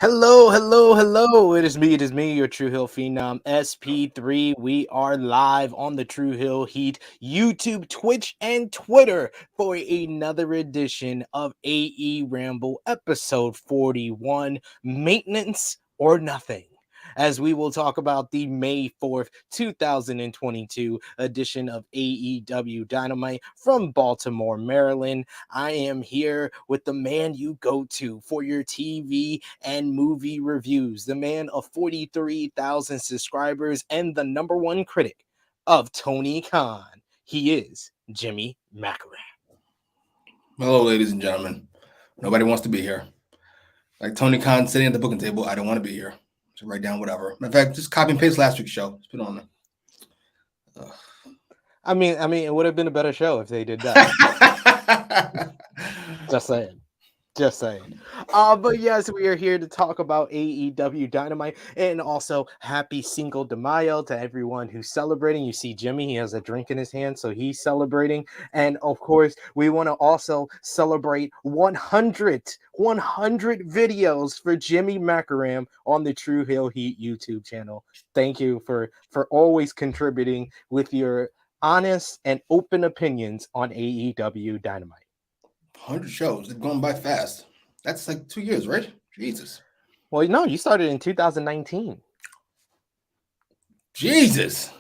Hello. It is me, your True Hill Phenom, SP3. We are live on the True Hill Heat, YouTube, Twitch, and Twitter for another edition of AEWramble, episode 41, Maintenance or Nothing. As we will talk about the May 4th, 2022 edition of AEW Dynamite from Baltimore, Maryland. I am here with the man you go to for your TV and movie reviews, the man of 43,000 subscribers and the number one critic of Tony Khan. He is Jimmy Macram. Hello, ladies and gentlemen. Nobody wants to be here. Like Tony Khan sitting at the booking table, I don't want to be here. So write down whatever. In fact, just copy and paste last week's show. Just put it on there. I mean, it would have been a better show if they did that. Just saying. But yes, we are here to talk about AEW Dynamite, and also happy Cinco de Mayo to everyone who's celebrating. You see Jimmy, he has a drink in his hand, so he's celebrating. And of course, we want to also celebrate 100 videos for Jimmy Macram on the True Hill Heat YouTube channel. Thank you for always contributing with your honest and open opinions on AEW Dynamite. 100 shows. They're going by fast. That's like 2 years, right? Jesus. Well, no, you started in 2019. Jesus.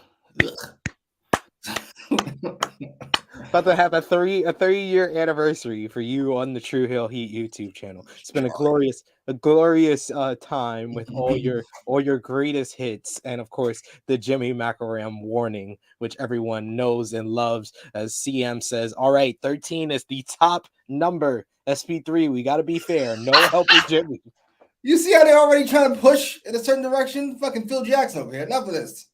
About to have a 30-year anniversary for you on the True Hill Heat YouTube channel. It's been a glorious time with all your greatest hits, and of course the Jimmy Macram warning, which everyone knows and loves. As CM says, all right, 13 is the top number. SP3, we got to be fair. No help with Jimmy. You see how they're already trying to push in a certain direction? Fucking Phil Jackson over here. Enough of this.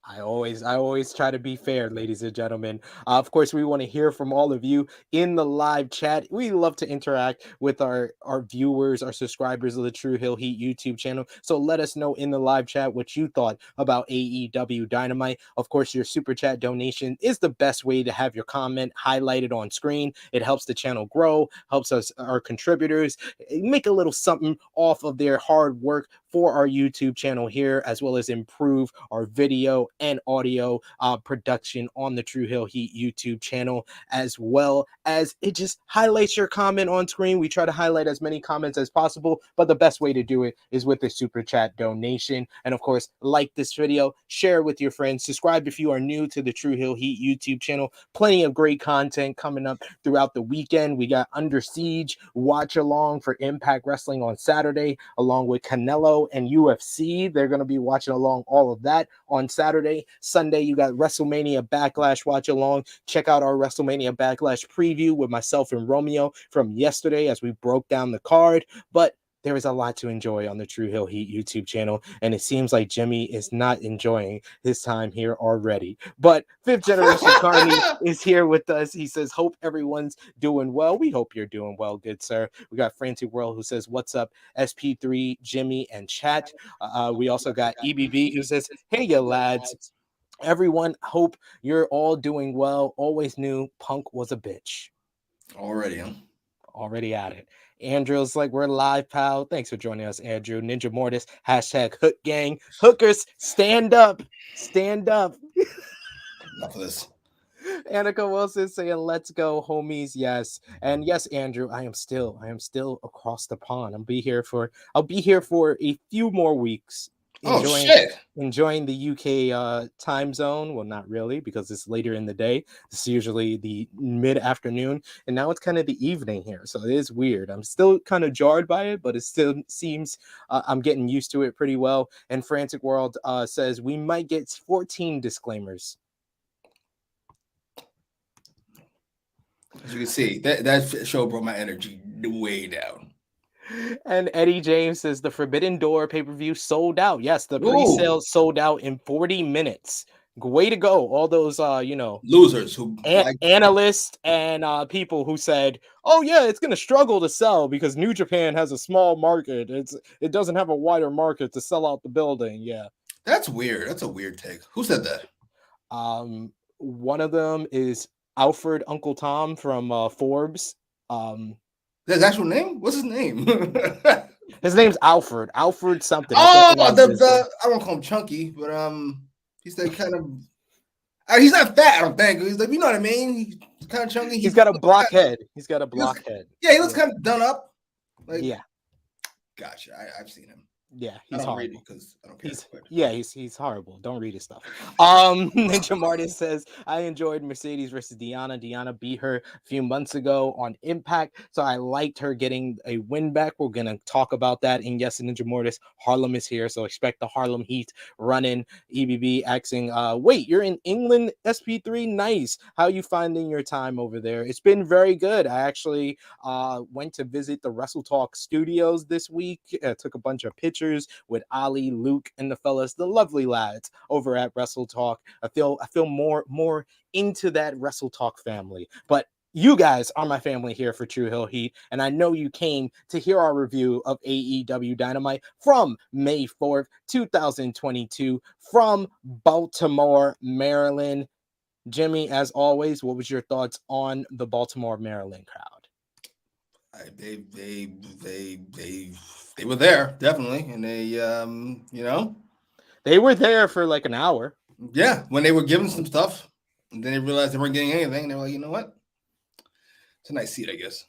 I always try to be fair, ladies and gentlemen. Of course, we want to hear from all of you in the live chat. We love to interact with our viewers, our subscribers of the True Hill Heat YouTube channel. So let us know in the live chat what you thought about AEW Dynamite. Of course, your super chat donation is the best way to have your comment highlighted on screen. It helps the channel grow, helps us, our contributors, make a little something off of their hard work for our YouTube channel here, as well as improve our video and audio production on the True Hill Heat YouTube channel, as well as it just highlights your comment on screen. We try to highlight as many comments as possible, but the best way to do it is with a super chat donation. And of course, like this video, share with your friends, subscribe if you are new to the True Hill Heat YouTube channel. Plenty of great content coming up throughout the weekend. We got Under Siege watch along for Impact Wrestling on Saturday, along with Canelo and UFC. They're going to be watching along all of that on Saturday. Sunday, you got WrestleMania Backlash watch along. Check out our WrestleMania Backlash preview with myself and Romeo from yesterday as we broke down the card. But there is a lot to enjoy on the True Hill Heat YouTube channel, and it seems like Jimmy is not enjoying his time here already. But Fifth Generation Carney is here with us. He says, hope everyone's doing well. We hope you're doing well, good sir. We got Frantic World who says, what's up, SP3, Jimmy, and chat. We also got EBB who says, hey, you lads. Everyone, hope you're all doing well. Always knew Punk was a bitch. Already at it. Andrew's like, we're live, pal. Thanks for joining us, Andrew. Ninja Mortis, hashtag Hook Gang. Hookers, stand up. Enough of this. Annika Wilson saying, let's go, homies. Yes. And yes, Andrew, I am still across the pond. I'll be here for a few more weeks. Enjoying the UK time zone. Well, not really, because it's later in the day. It's usually the mid-afternoon, and now it's kind of the evening here, so it is weird. I'm still kind of jarred by it, but it still seems I'm getting used to it pretty well. And Frantic World says we might get 14 disclaimers. As you can see, that show brought my energy way down. And Eddie James says the Forbidden Door pay-per-view sold out. Yes, the pre-sale sold out in 40 minutes. Way to go. All those, losers who analysts and people who said, oh, yeah, it's going to struggle to sell because New Japan has a small market. It doesn't have a wider market to sell out the building. Yeah. That's weird. That's a weird take. Who said that? One of them is Alfred Uncle Tom from Forbes. His actual name? What's his name? His name's Alfred. Alfred something. I can't Oh, pronounce his name. I won't call him chunky, but he's like kind of. He's not fat, I don't think. He's like, you know what I mean. He's kind of chunky. He's got a blockhead. He's got a blockhead. Yeah, he looks kind of done up. Like, yeah. Gotcha. I've seen him. Yeah, I he's don't read horrible. it because I don't care. He's horrible. Don't read his stuff. Ninja Martin says, I enjoyed Mercedes versus Deonna. Deonna beat her a few months ago on Impact, so I liked her getting a win back. We're gonna talk about that. And yes, Ninja Mortis, Harlem is here, so expect the Harlem Heat running. EBB asking, wait, you're in England, SP3? Nice. How you finding your time over there? It's been very good. I actually went to visit the Wrestle Talk studios this week. Took a bunch of pictures with Ali, Luke, and the fellas, the lovely lads over at Wrestle Talk. I feel more into that Wrestle Talk family. But you guys are my family here for True Hill Heat, and I know you came to hear our review of AEW Dynamite from May 4th, 2022, from Baltimore, Maryland. Jimmy, as always, what was your thoughts on the Baltimore, Maryland crowd? They were there definitely, and they they were there for like an hour. Yeah, when they were given some stuff, and then they realized they weren't getting anything. They were like, you know what? It's a nice seat, I guess.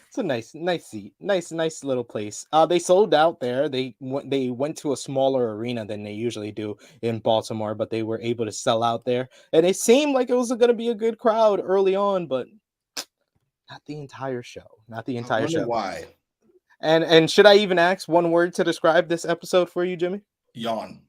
It's a nice seat, nice little place. They sold out there. They went to a smaller arena than they usually do in Baltimore, but they were able to sell out there, and it seemed like it was going to be a good crowd early on, but not the entire show. Not the entire show. Why? And should I even ask one word to describe this episode for you, Jimmy? Yawn.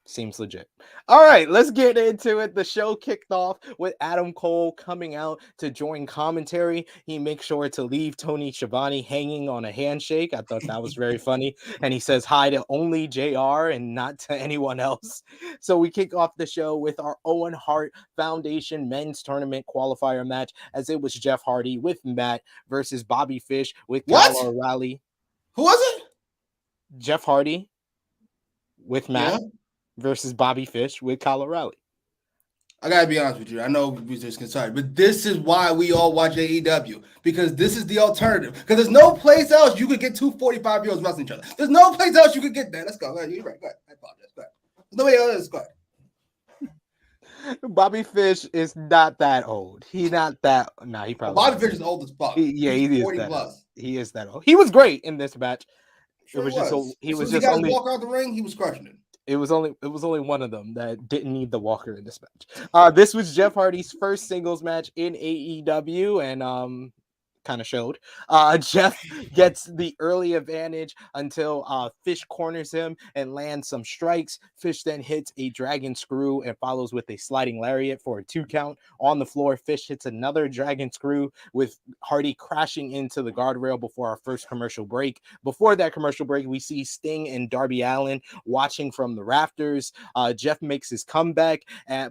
Seems legit. All right, let's get into it. The show kicked off with Adam Cole coming out to join commentary. He makes sure to leave Tony Schiavone hanging on a handshake. I thought that was very funny. And he says hi to only JR and not to anyone else. So we kick off the show with our Owen Hart Foundation men's tournament qualifier match, as it was Jeff Hardy with Matt versus Bobby Fish with Kyle O'Reilly. Who was it? Jeff Hardy with Matt. Yeah. Versus Bobby Fish with Kyle O'Reilly. I gotta be honest with you. I know we just concerned, but this is why we all watch AEW, because this is the alternative. Because there's no place else you could get two 45-year-olds wrestling each other. There's no place else you could get that. Let's go. You're right. Go ahead. I apologize. Go ahead. There's nobody else. Go ahead. Bobby Fish is not that old. He's not that. Nah, he probably. Bobby Fish is old as fuck. He is that plus. Old. He is that old. He was great in this match. Sure it was. He got his walker out the ring. He was crushing it. It was only one of them that didn't need the walker in this match. This was Jeff Hardy's first singles match in AEW, and kind of showed. Jeff gets the early advantage until Fish corners him and lands some strikes. Fish then hits a dragon screw and follows with a sliding lariat for a 2 count. On the floor, Fish hits another dragon screw with Hardy crashing into the guardrail before our first commercial break. Before that commercial break, we see Sting and Darby Allin watching from the rafters. Jeff makes his comeback,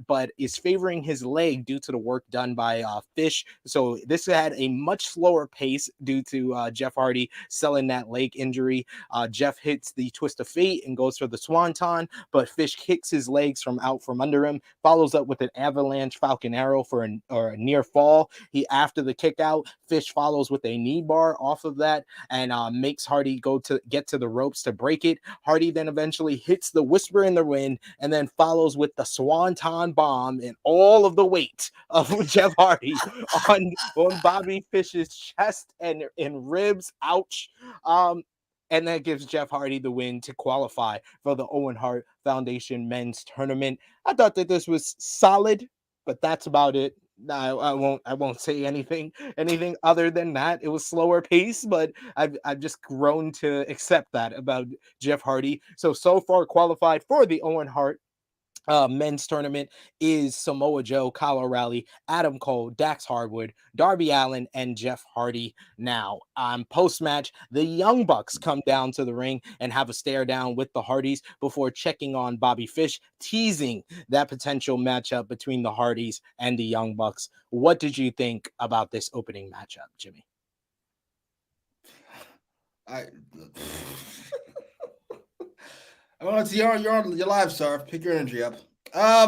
but is favoring his leg due to the work done by Fish. So this had a much slower pace due to Jeff Hardy selling that leg injury. Jeff hits the twist of fate and goes for the swanton, but Fish kicks his legs from under him, follows up with an avalanche falcon arrow for a near fall. After the kick out, Fish follows with a knee bar off of that and makes Hardy get to the ropes to break it. Hardy then eventually hits the whisper in the wind and then follows with the swanton bomb and all of the weight of Jeff Hardy on Bobby Fish's chest and ribs. Ouch. And that gives Jeff Hardy the win to qualify for the Owen Hart Foundation men's tournament. I thought that this was solid, but that's about it. I won't say anything other than that. It was slower pace, but I've just grown to accept that about Jeff Hardy. So far qualified for the Owen Hart men's tournament is Samoa Joe, Kyle O'Reilly, Adam Cole, Dax Harwood, Darby Allin, and Jeff Hardy. Now, post-match, the Young Bucks come down to the ring and have a stare down with the Hardys before checking on Bobby Fish, teasing that potential matchup between the Hardys and the Young Bucks. What did you think about this opening matchup, Jimmy? I want to see you're on your live, sir. Pick your energy up. I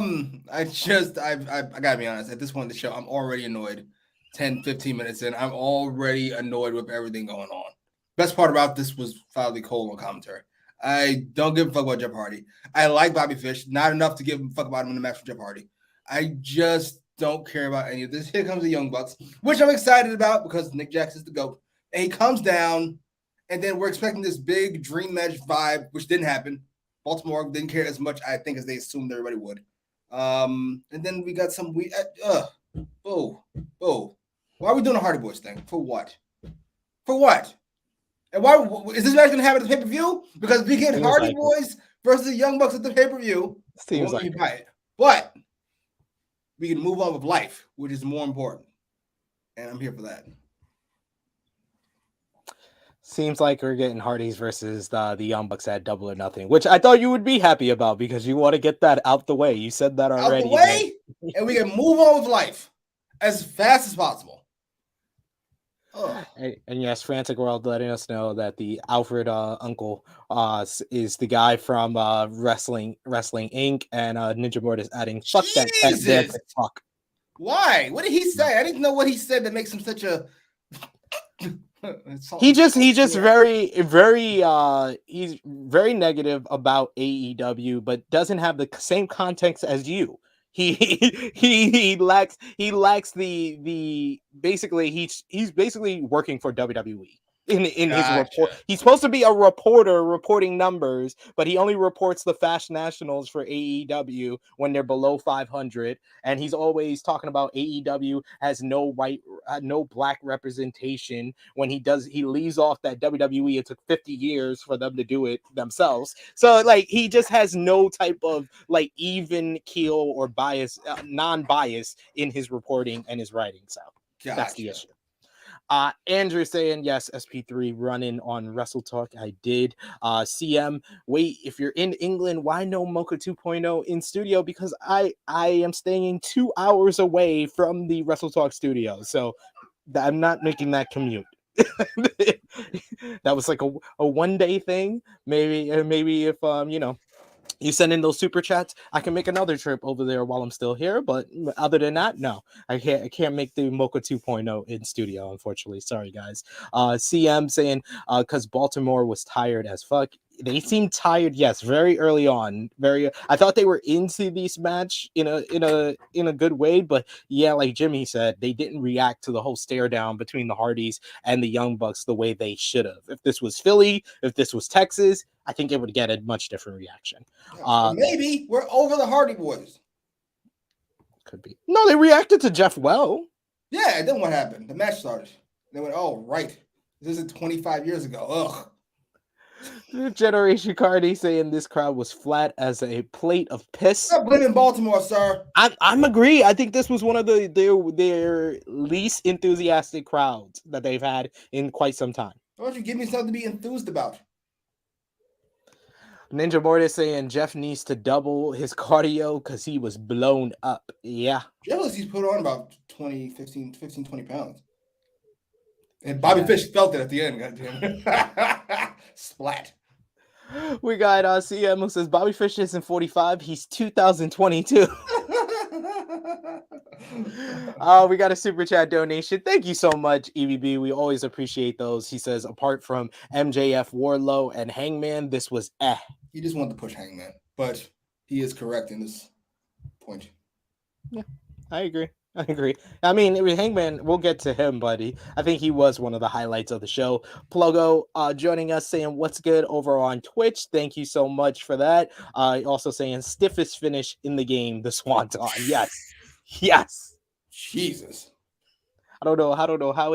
gotta be honest. At this point in the show, I'm already annoyed. 10, 15 minutes in, I'm already annoyed with everything going on. Best part about this was finally Cole on commentary. I don't give a fuck about Jeff Hardy. I like Bobby Fish, not enough to give a fuck about him in the match with Jeff Hardy. I just don't care about any of this. Here comes the Young Bucks, which I'm excited about because Nick Jackson's the GOAT. And he comes down, and then we're expecting this big dream match vibe, which didn't happen. Baltimore didn't care as much, I think, as they assumed everybody would. And then we got some Why are we doing a Hardy Boys thing? For what? And why is this match going to happen at the pay-per-view? Because we get Hardy Boys versus the Young Bucks at the pay-per-view. Seems like it. But we can move on with life, which is more important. And I'm here for that. Seems like we're getting Hardys versus the Young Bucks at Double or Nothing, which I thought you would be happy about because you want to get that out the way. You said that already. Out the way, and we can move on with life as fast as possible. And yes, Frantic World letting us know that the Alfred uncle is the guy from Wrestling Inc. and Ninja Mort is adding fuck that fuck. Why? What did he say? I didn't know what he said that makes him such a. He's just very he's very negative about AEW, but doesn't have the same context as you. He lacks the basically he's basically working for WWE in his report. He's supposed to be a reporter reporting numbers, but he only reports the Fast Nationals for AEW when they're below 500, and he's always talking about AEW has no black representation. When he leaves off that WWE, it took 50 years for them to do it themselves. So like he just has no type of like even keel or bias, non-bias in his reporting and his writing. So that's the issue. Andrew saying, yes, SP3 running on Wrestle Talk. I did. CM, wait, if you're in England, why no Mocha 2.0 in studio? Because I am staying 2 hours away from the Wrestle Talk studio. So I'm not making that commute. That was like a 1 day thing. Maybe if you send in those super chats, I can make another trip over there while I'm still here. But other than that, no, I can't make the Mocha 2.0 in studio, unfortunately. Sorry, guys. CM saying, because Baltimore was tired as fuck. They seemed tired, yes, very early on. I thought they were into this match in a good way, but yeah, like Jimmy said, they didn't react to the whole stare down between the Hardys and the Young Bucks the way they should have. If this was Philly, if this was Texas, I think it would get a much different reaction. Maybe we're over the Hardy Boys. Could be. No, they reacted to Jeff well. Yeah, and then what happened? The match started. They went, oh, right. This is 25 years ago. Ugh. Generation Cardi saying this crowd was flat as a plate of piss. Stop blaming Baltimore, sir. I'm agree. I think this was one of their least enthusiastic crowds that they've had in quite some time. Why don't you give me something to be enthused about? Ninja Mortis saying Jeff needs to double his cardio because he was blown up. Yeah. He's put on about 20 pounds. And Bobby Fish felt it at the end, goddamn. Splat. We got CM who says Bobby Fish isn't 45, he's 2022. We got a super chat donation. Thank you so much, EVB. We always appreciate those. He says, apart from MJF, Wardlow, and Hangman, this was He just wanted to push Hangman, but he is correct in this point. Yeah, I agree. I mean, it was Hangman. We'll get to him, buddy. I think he was one of the highlights of the show. Plugo joining us saying, what's good over on Twitch? Thank you so much for that. Also saying, stiffest finish in the game, the Swanton. Yes. Jesus. I don't know how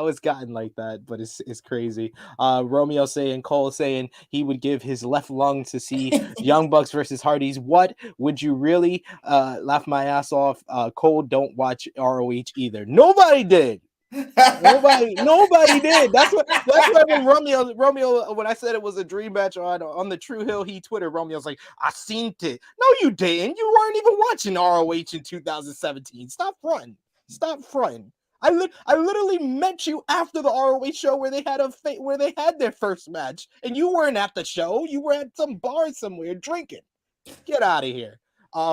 it's gotten like that, but it's crazy. Romeo saying, Cole saying he would give his left lung to see Young Bucks versus Hardys. What would you really laugh my ass off? Cole don't watch ROH either. Nobody did. Nobody did. That's why when Romeo when I said it was a dream match on the True Hill He Twitter, Romeo's like, I seen it. No, you didn't. You weren't even watching ROH in 2017. Stop fronting. I literally met you after the ROH show where they had their first match, and you weren't at the show. You were at some bar somewhere drinking. Get out of here.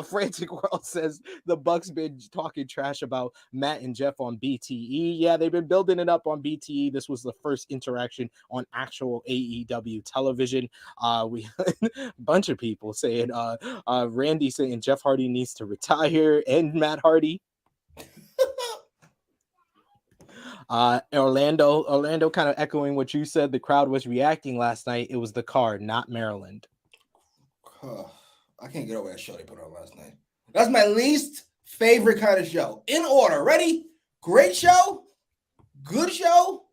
Frantic World says the Bucks been talking trash about Matt and Jeff on BTE. Yeah, they've been building it up on BTE. This was the first interaction on actual AEW television. We a bunch of people saying, Randy saying Jeff Hardy needs to retire and Matt Hardy. Orlando kind of echoing what you said. The crowd was reacting last night. It was the card, not Maryland. I can't get over that show they put on last night. That's my least favorite kind of show. In order. Ready? Great show, good show,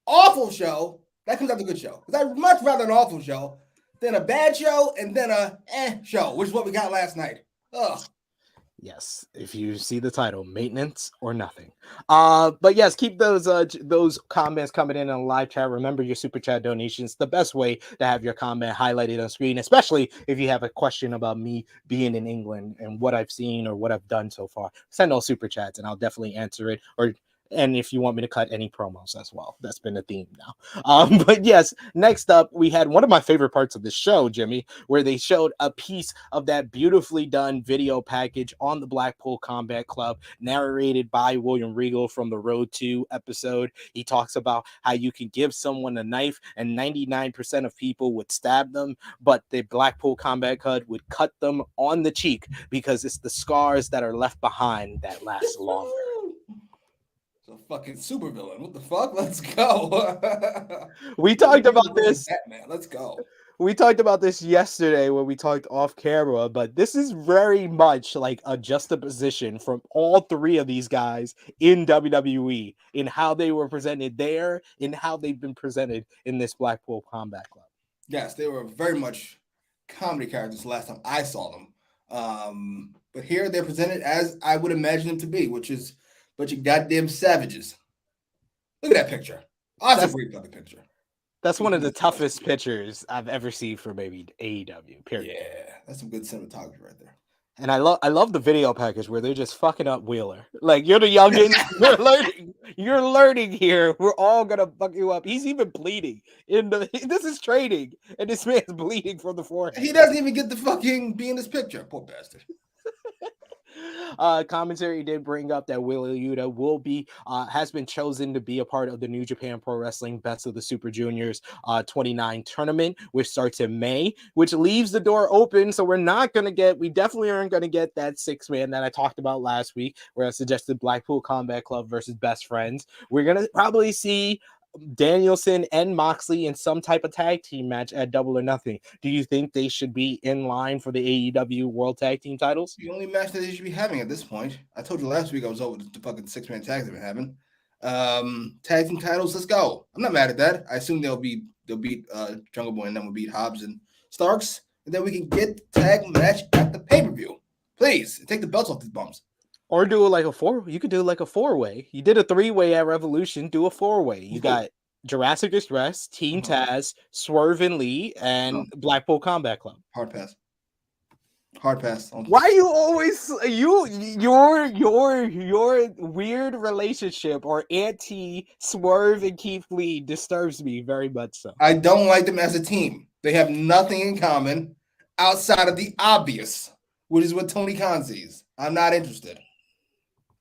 awful show. That comes out the good show. Because I'd much rather an awful show than a bad show and then a show, which is what we got last night. Ugh. Yes, if you see the title, maintenance or nothing. But yes, keep those comments coming in on live chat. Remember your super chat donations. The best way to have your comment highlighted on screen, especially if you have a question about me being in England and what I've seen or what I've done so far. Send those super chats and I'll definitely answer it. And if you want me to cut any promos as well, that's been a theme now. But yes, next up, we had one of my favorite parts of the show, Jimmy, where they showed a piece of that beautifully done video package on the Blackpool Combat Club, narrated by William Regal from the Road to episode. He talks about how you can give someone a knife and 99% of people would stab them, but the Blackpool Combat Club would cut them on the cheek because it's the scars that are left behind that last longer. A fucking supervillain. What the fuck? Let's go. We talked about this. Batman. Let's go. We talked about this yesterday when we talked off camera, but this is very much like a juxtaposition from all three of these guys in WWE in how they were presented there and how they've been presented in this Blackpool Combat Club. Yes, they were very much comedy characters the last time I saw them. But here they're presented as I would imagine them to be, which is but you goddamn savages. Look at that picture. Awesome fucking picture. That's one of the toughest pictures I've ever seen for maybe AEW, period. Yeah, that's some good cinematography right there. And I love the video package where they're just fucking up Wheeler. Like, you're the youngin, you're learning here. We're all gonna fuck you up. He's even bleeding. This is training, and this man's bleeding from the forehead. He doesn't even get to fucking be in this picture. Poor bastard. Commentary did bring up that Wheeler Yuta will be has been chosen to be a part of the New Japan Pro Wrestling Best of the Super Juniors 29 tournament, which starts in May, which leaves the door open. So we definitely aren't gonna get that 6-man that I talked about last week, where I suggested Blackpool Combat Club versus Best Friends. We're gonna probably see Danielson and Moxley in some type of tag team match at Double or Nothing. Do you think they should be in line for the AEW World Tag Team titles? The only match that they should be having at this point. I told you last week I was over the fucking 6-man tags they've been having. Tag team titles, let's go. I'm not mad at that. I assume they'll beat Jungle Boy and then we'll beat Hobbs and Starks, and then we can get the tag match at the pay-per-view. Please take the belts off these bums. Or do it like a four. You could do like a 4-way. You did a 3-way at Revolution. Do a 4-way. You got Jurassic Express, Team Taz, Swerve and Lee, and Blackpool Combat Club. Hard pass. Hard pass. Why are you always your weird relationship or anti Swerve and Keith Lee disturbs me very much so. I don't like them as a team. They have nothing in common outside of the obvious, which is what Tony Khan sees. I'm not interested.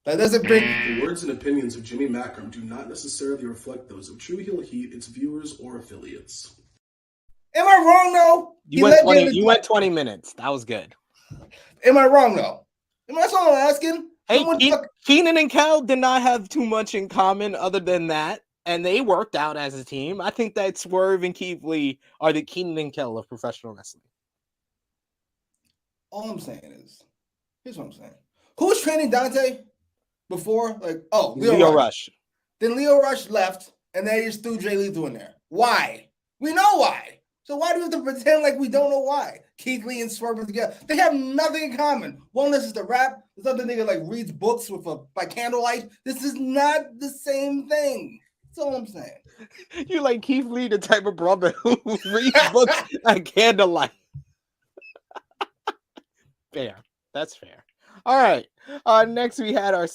That doesn't bring. The words and opinions of Jimmy Macram do not necessarily reflect those of True Heel Heat, its viewers, or affiliates. Am I wrong, though? You went 20 minutes. That was good. Am I wrong, though? That's all I'm asking. Hey, Keenan and Kel did not have too much in common other than that, and they worked out as a team. I think that Swerve and Keith Lee are the Keenan and Kel of professional wrestling. All I'm saying is, here's what I'm saying. Who was training Dante before? Leo Rush. Then Leo Rush left, and they just threw Jay Lethal in there. Why? We know why. So why do we have to pretend like we don't know why? Keith Lee and Swerve are together. They have nothing in common. One listens to rap. This other nigga reads books by candlelight. This is not the same thing. That's all I'm saying. You like Keith Lee, the type of brother who reads books by candlelight. Fair. That's fair. All right. Next, we had our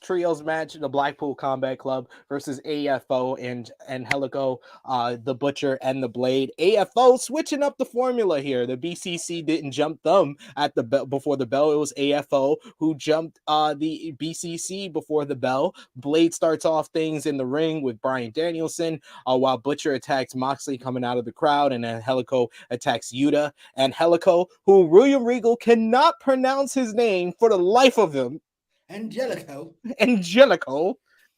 trios match, the Blackpool Combat Club versus AFO and Angelico, the Butcher and the Blade. AFO switching up the formula here. The BCC didn't jump them at the before the bell. It was AFO who jumped the BCC before the bell. Blade starts off things in the ring with Bryan Danielson, while Butcher attacks Moxley coming out of the crowd, and Angelico attacks Yuta. Angelico, who William Regal cannot pronounce his name for the life of him. Angelico.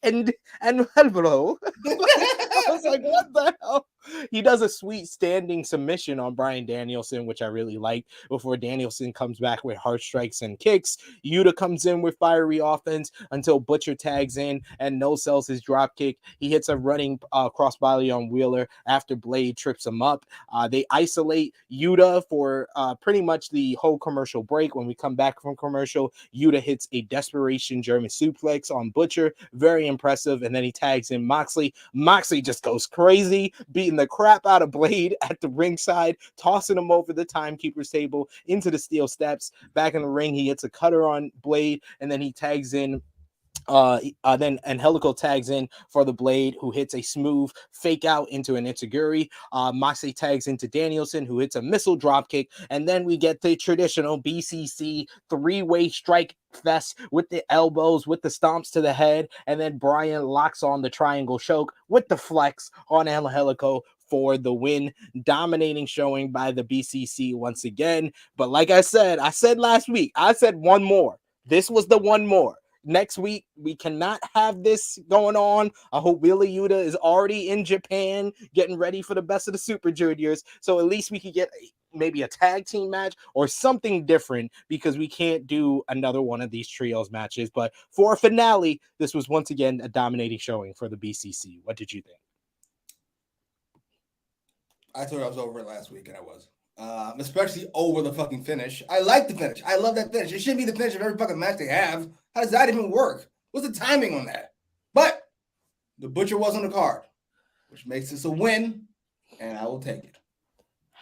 And hello. I was like, what the hell? He does a sweet standing submission on Bryan Danielson, which I really like, before Danielson comes back with hard strikes and kicks. Yuta comes in with fiery offense until Butcher tags in and no sells his drop kick. He hits a running crossbody on Wheeler after Blade trips him up. They isolate Yuta for pretty much the whole commercial break. When we come back from commercial, Yuta hits a desperation German suplex on Butcher. Very impressive. And then he tags in Moxley. Moxley just goes crazy, beating the crap out of Blade at the ringside, tossing him over the timekeeper's table into the steel steps. Back in the ring, he hits a cutter on Blade, and then he tags in then Angelico tags in for the Blade, who hits a smooth fake out into an enziguri. Moxley tags into Danielson, who hits a missile drop kick, and then we get the traditional BCC three-way strike fest with the elbows, with the stomps to the head, and then Bryan locks on the triangle choke with the flex on Angelico for the win. Dominating showing by the BCC once again. But like I said last week, I said one more. This was the one more. Next week, we cannot have this going on. I hope Wheeler Yuta is already in Japan getting ready for the Best of the Super Juniors. So at least we could get maybe a tag team match or something different, because we can't do another one of these trios matches. But for a finale, this was once again a dominating showing for the BCC. What did you think? I thought I was over it last week, and I was. Especially over the fucking finish. I like the finish. I love that finish. It should be the finish of every fucking match they have. How does that even work? What's the timing on that? But the Butcher was on the card, which makes this a win, and I will take it.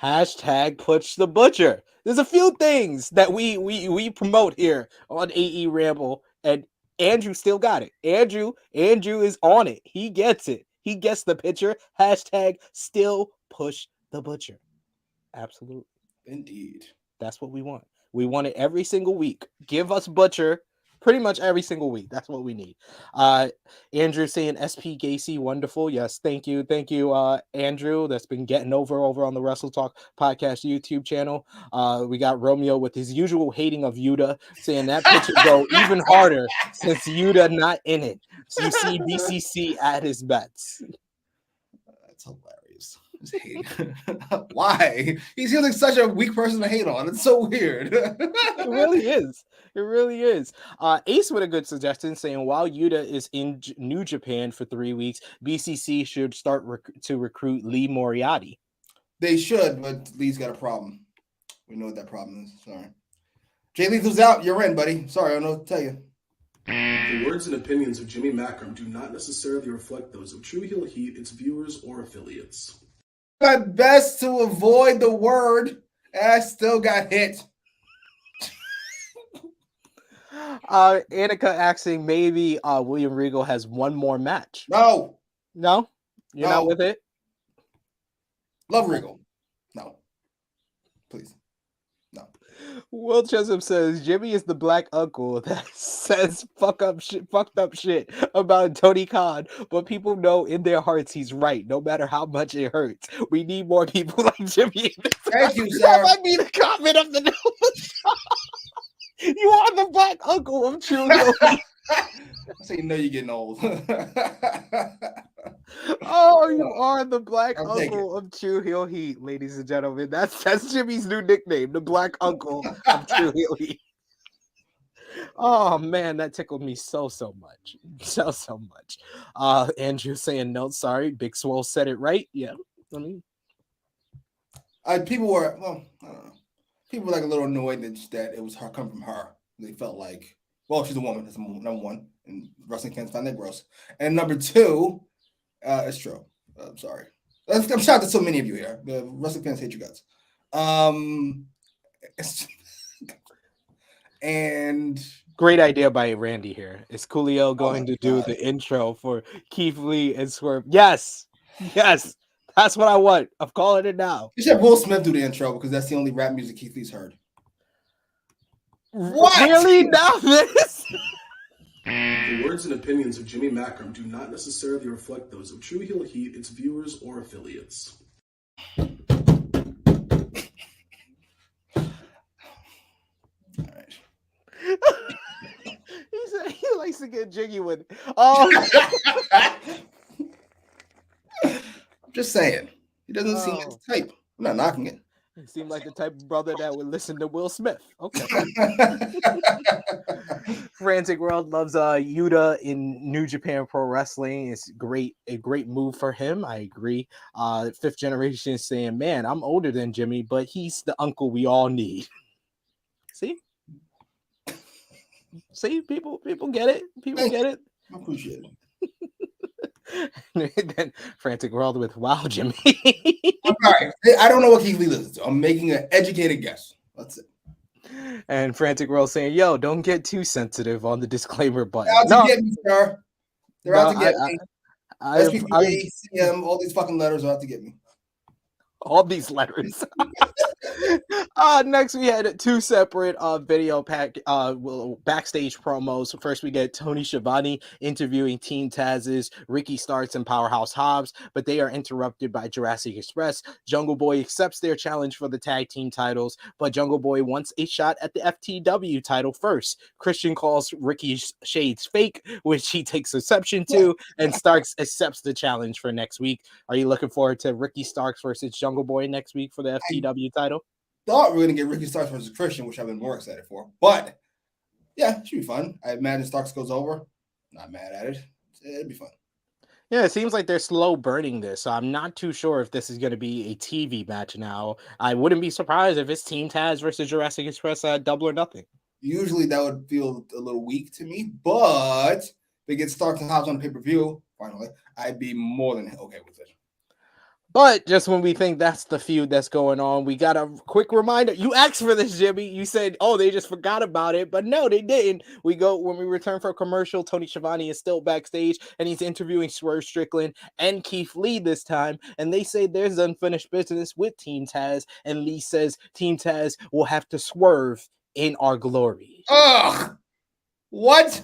Hashtag push the Butcher. There's a few things that we promote here on AEWramble, and Andrew still got it. Andrew is on it. He gets it. He gets the picture. Hashtag still push the Butcher. Absolutely. Indeed. That's what we want. We want it every single week. Give us Butcher pretty much every single week. That's what we need. Andrew saying SP Gacy, wonderful. Yes, thank you. Thank you, Andrew. That's been getting over on the Wrestle Talk podcast YouTube channel. We got Romeo with his usual hating of Yuta, saying that picture go even harder since Yuta not in it. So you see BCC at his bets. That's hilarious. Hate. Why? He seems like such a weak person to hate on. It's so weird. It really is. It really is. Ace with a good suggestion, saying while Yuta is in New Japan for 3 weeks, BCC should start to recruit Lee Moriarty. They should, but Lee's got a problem. We know what that problem is. Sorry. Jay Lethal's out. You're in, buddy. Sorry, I don't know what to tell you. The words and opinions of Jimmy Macram do not necessarily reflect those of True Heel Heat, its viewers, or affiliates. My best to avoid the word, and I still got hit. Annika asking maybe William Regal has one more match. No, you're not with it. Love Regal. No, please. No. Will Chisholm says Jimmy is the black uncle that says fucked up shit about Tony Khan, but people know in their hearts he's right, no matter how much it hurts. We need more people like Jimmy. Thank you, sir. That might be the comment of the news. You are the black uncle of True Heel Heat. So you know you're getting old. Oh, you are the black uncle of True Heel Heat, ladies and gentlemen. That's Jimmy's new nickname, the black uncle of True Heel Heat. Oh man, that tickled me so much. So much. Andrew saying no, sorry. Big Swole said it right. Yeah. I mean, people were, well, I don't know. People were like a little annoyed that it was her come from her. They felt like, well, she's a woman. That's number one. And wrestling fans find that gross. And number two, it's true. I'm sorry. I'm shocked that so many of you here. The wrestling fans hate your guts. And Great idea by Randy here. Is Coolio going to do the intro for Keith Lee and Swerve? Yes. Yes. That's what I want. I'm calling it now. You should have Will Smith do the intro because that's the only rap music Keith Lee's heard. What? Really? Now this? The words and opinions of Jimmy Macram do not necessarily reflect those of True Heel Heat, its viewers, or affiliates. He likes to get jiggy with it. I'm just saying. He doesn't seem like the type. I'm not knocking it. He seemed like the type of brother that would listen to Will Smith. Okay. Frantic World loves Yuta in New Japan Pro Wrestling. It's a great move for him. I agree. Fifth Generation is saying, man, I'm older than Jimmy, but he's the uncle we all need. See, people get it. People get it. I appreciate it. Then Frantic World with wow, Jimmy. All right. I don't know what Keith Lee listens to. I'm making an educated guess. That's it. And Frantic World saying, yo, don't get too sensitive on the disclaimer button. They're out to get me, sir. They're out to get me. SP3, CM, all these fucking letters are out to get me. All these letters. Next we had two separate video backstage promos. First we get Tony Schiavone interviewing Team Taz's Ricky Starks and Powerhouse Hobbs, but they are interrupted by Jurassic Express. Jungle Boy accepts their challenge for the tag team titles, but Jungle Boy wants a shot at the FTW title first. Christian calls Ricky's shades fake, which he takes exception to, and Starks accepts the challenge for next week. Are you looking forward to Ricky Starks versus Jungle Boy next week for the FTW title? Thought we were going to get Ricky Starks versus Christian, which I've been more excited for. But, yeah, it should be fun. I imagine Starks goes over. Not mad at it. It'd be fun. Yeah, it seems like they're slow burning this, so I'm not too sure if this is going to be a TV match now. I wouldn't be surprised if it's Team Taz versus Jurassic Express at Double or Nothing. Usually that would feel a little weak to me, but if they get Starks and Hobbs on pay-per-view, finally, I'd be more than okay with it. But just when we think that's the feud that's going on, we got a quick reminder. You asked for this, Jimmy. You said, oh, they just forgot about it. But no, they didn't. When we return for a commercial, Tony Schiavone is still backstage and he's interviewing Swerve Strickland and Keith Lee this time. And they say there's unfinished business with Team Taz. And Lee says Team Taz will have to swerve in our glory. Ugh! What?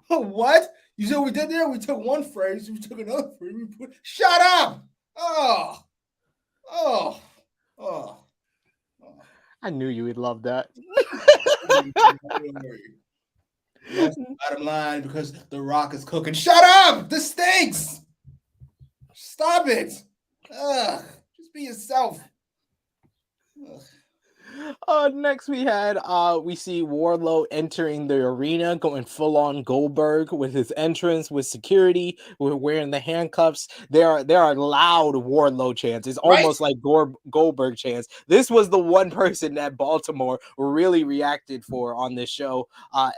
What? You said we did there? We took one phrase, we took another phrase. Shut up! Oh. I knew you would love that. Bottom line, because The Rock is cooking. Shut up! This stinks! Stop it! Ugh. Just be yourself. Ugh. Next we see Wardlow entering the arena, going full on Goldberg with his entrance, with security, with wearing the handcuffs. There are loud Wardlow chants. It's almost like Goldberg chants. This was the one person that Baltimore really reacted for on this show.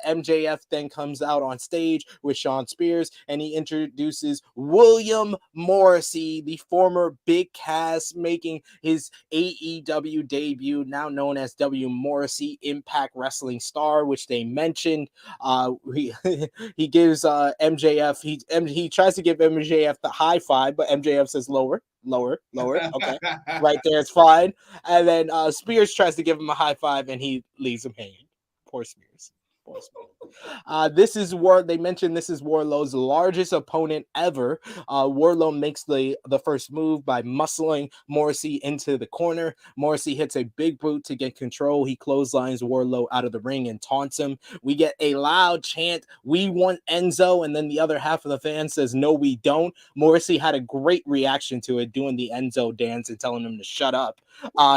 MJF then comes out on stage with Shawn Spears, and he introduces William Morrissey, the former Big Cass, making his AEW debut, now known as W. Morrissey, Impact Wrestling star, which they mentioned. He gives MJF, he tries to give MJF the high five, but MJF says lower. Okay, right there, it's fine. And then Spears tries to give him a high five, and he leaves him hanging. Poor Spears. This is Wardlow's largest opponent ever. Wardlow makes the first move by muscling Morrissey into the corner. Morrissey hits a big boot to get control. He clotheslines Wardlow out of the ring and taunts him. We get a loud chant, "We want Enzo," and then the other half of the fan says, "No, we don't." Morrissey had a great reaction to it, doing the Enzo dance and telling him to shut up.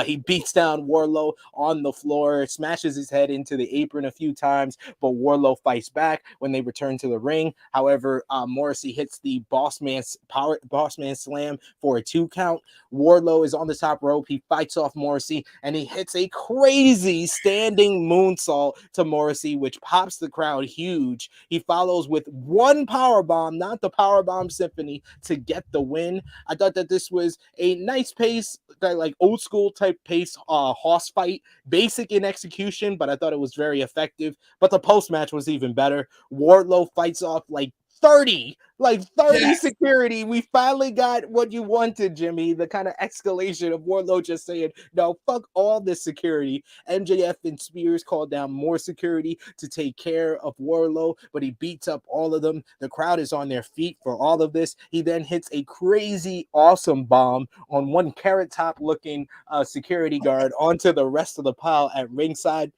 He beats down Wardlow on the floor, smashes his head into the apron a few times, but Wardlow fights back when they return to the ring. However, Morrissey hits the boss man slam for a 2 count. Wardlow is on the top rope. He fights off Morrissey, and he hits a crazy standing moonsault to Morrissey, which pops the crowd huge. He follows with one powerbomb, not the powerbomb symphony, to get the win. I thought that this was a nice pace, like old school type pace, hoss fight, basic in execution, but I thought it was very effective. But the post match was even better. Wardlow fights off like 30 Yes. security. We finally got what you wanted, Jimmy. The kind of escalation of Wardlow just saying, no, fuck all this security. MJF and Spears called down more security to take care of Wardlow, but he beats up all of them. The crowd is on their feet for all of this. He then hits a crazy awesome bomb on one carrot top looking security guard onto the rest of the pile at ringside.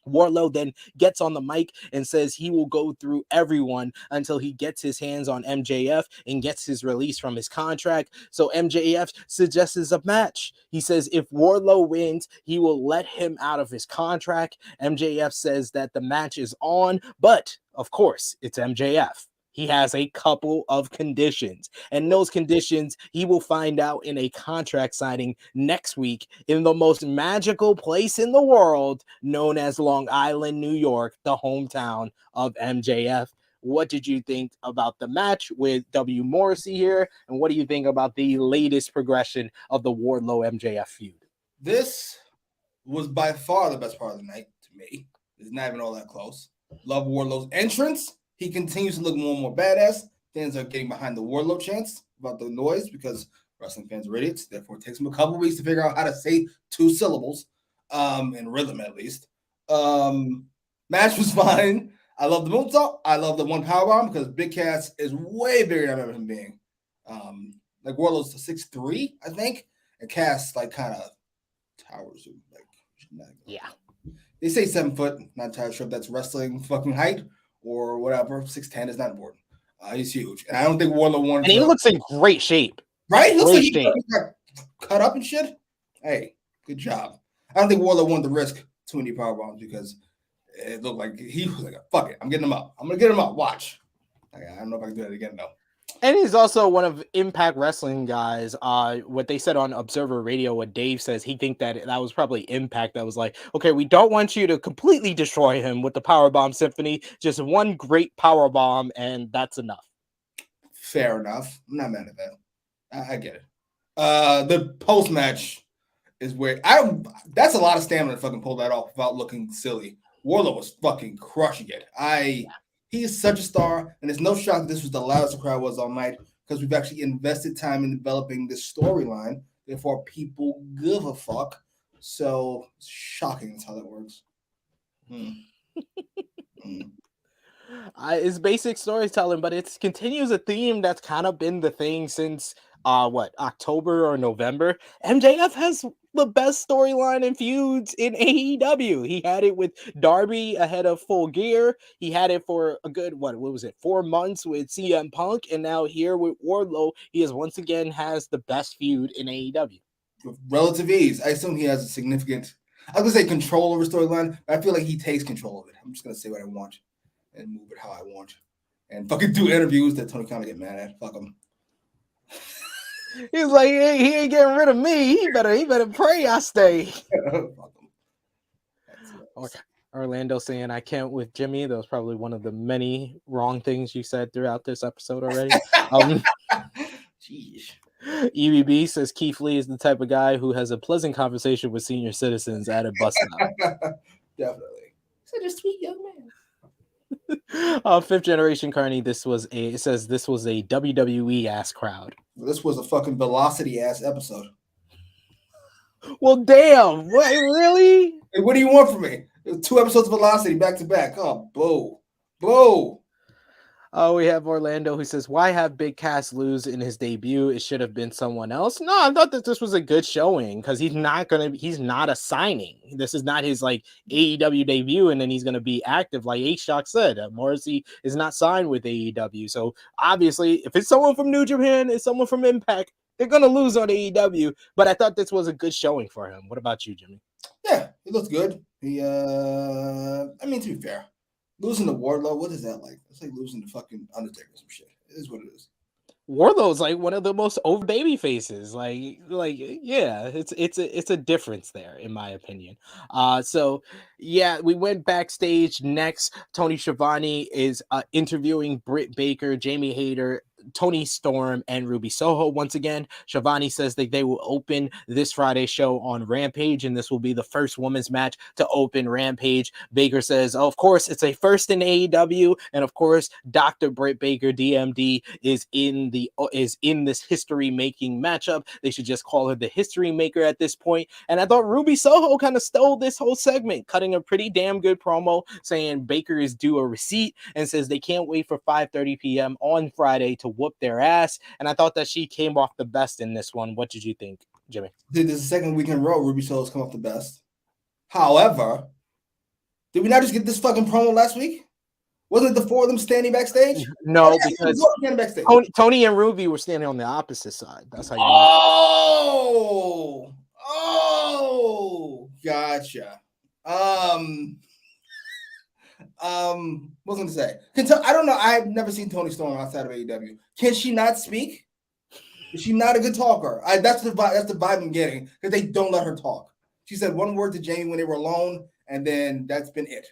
Wardlow then gets on the mic and says he will go through everyone until he gets his hands on MJF and gets his release from his contract. So MJF suggests a match. He says if Wardlow wins, he will let him out of his contract. MJF says that the match is on, but of course, it's MJF. He has a couple of conditions, and those conditions he will find out in a contract signing next week in the most magical place in the world, known as Long Island, New York, the hometown of MJF. What did you think about the match with W. Morrissey here, and what do you think about the latest progression of the Wardlow MJF feud? This was by far the best part of the night to me. It's not even all that close. Love Wardlow's entrance. He continues to look more and more badass. Fans are getting behind the Wardlow chants about the noise because wrestling fans are idiots. Therefore, it takes them a couple weeks to figure out how to say 2 syllables, in rhythm at least. Match was fine. I love the moonsault. I love the one powerbomb because Big Cass is way bigger than I remember him being. Like Wardlow's 6'3", I think, and Cass like kind of towers him. Like, yeah. They say 7 foot. Not entirely sure if that's wrestling fucking height or whatever. 6'10" is not important. He's huge, and I don't think Wardlow wanted. And he looks in great shape. Right? He looks like he got cut up and shit. Hey, good job. I don't think Wardlow wanted to risk too many power bombs because it looked like he was like, "Fuck it, I'm getting him up. I'm gonna get him up. Watch." I don't know if I can do that again though. And he's also one of Impact Wrestling guys. What they said on Observer Radio, what Dave says, he think that was probably Impact that was like, okay, we don't want you to completely destroy him with the Powerbomb Symphony. Just one great powerbomb, and that's enough. Fair enough. I'm not mad at that. I get it. The post match is where that's a lot of stamina to fucking pull that off without looking silly. Wardlow was fucking crushing it. He is such a star, and it's no shock that this was the loudest the crowd was all night because we've actually invested time in developing this storyline. Therefore, people give a fuck. So it's shocking that's how that works. It's basic storytelling, but it continues a theme that's kind of been the thing since October or November. MJF has the best storyline and feuds in AEW. He had it with Darby ahead of Full Gear. He had it for a good 4 months with CM Punk, and now here with Wardlow, he once again has the best feud in AEW. With relative ease. I assume he has a significant, I was gonna say control over storyline, but I feel like he takes control of it. I'm just gonna say what I want and move it how I want. And fucking do interviews that Tony Khan get mad at. Fuck him. He's like, hey, he ain't getting rid of me. He better pray I stay. Fuck him. Okay. Orlando saying I can't with Jimmy. That was probably one of the many wrong things you said throughout this episode already. Jeez. EBB says Keith Lee is the type of guy who has a pleasant conversation with senior citizens at a bus stop. Definitely. Such a sweet young man. Fifth generation Carney, this was a WWE ass crowd. This was a fucking velocity ass episode. Well, damn. What, really? Hey, what do you want from me? 2 episodes of velocity back to back. Oh, boo. Oh, we have Orlando who says, why have Big Cass lose in his debut? It should have been someone else. No, I thought that this was a good showing because he's not a signing. This is not his like AEW debut, and then he's gonna be active. Like A-Shock said, Morrissey is not signed with AEW. So obviously, if it's someone from New Japan, it's someone from Impact, they're gonna lose on AEW. But I thought this was a good showing for him. What about you, Jimmy? Yeah, he looked good. To be fair, losing to Wardlow, what is that like? It's like losing to fucking Undertaker or some shit. It is what it is. Wardlow's like one of the most over baby faces. Like yeah, it's a difference there in my opinion. So yeah, we went backstage next. Tony Schiavone is interviewing Britt Baker, Jamie Hayter, Tony Storm and Ruby Soho once again. Shivani says that they will open this Friday show on Rampage, and this will be the first women's match to open Rampage. Baker says, oh, of course, it's a first in AEW, and of course, Dr. Britt Baker, DMD, is in this history-making matchup. They should just call her the history maker at this point. And I thought Ruby Soho kind of stole this whole segment, cutting a pretty damn good promo, saying Baker is due a receipt, and says they can't wait for 5:30 p.m. on Friday to whoop their ass. And I thought that she came off the best in this one. What did you think, Jimmy? This is the second week in a row Ruby Soho's come off the best. However, did we not just get this fucking promo last week? Wasn't it the four of them standing backstage? No, because backstage. Tony and Ruby were standing on the opposite side. That's how you know. Gotcha. What was I gonna say? I don't know. I've never seen Toni Storm outside of AEW. Can she not speak? Is she not a good talker? That's the vibe. That's the vibe I'm getting, because they don't let her talk. She said one word to Jamie when they were alone, and then that's been it.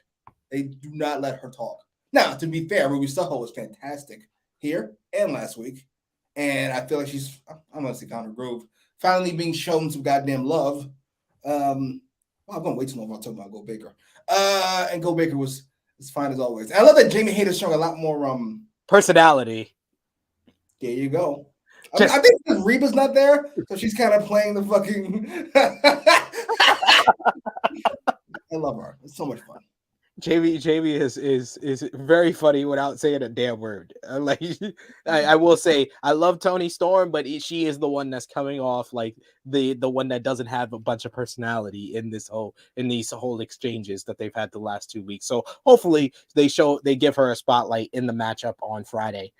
They do not let her talk. Now, to be fair, Ruby Soho was fantastic here and last week, and I feel like I'm gonna say counter groove, finally being shown some goddamn love. I'm gonna wait too long about talking about Go Baker. And Go Baker was fine as always. And I love that Jamie Hayter's showing a lot more personality. There you go. I think Reba's not there, so she's kind of playing the fucking. I love her. It's so much fun. Jamie is very funny without saying a damn word. Like I will say I love Toni Storm, but she is the one that's coming off like the one that doesn't have a bunch of personality in these whole exchanges that they've had the last 2 weeks. So hopefully they give her a spotlight in the matchup on Friday.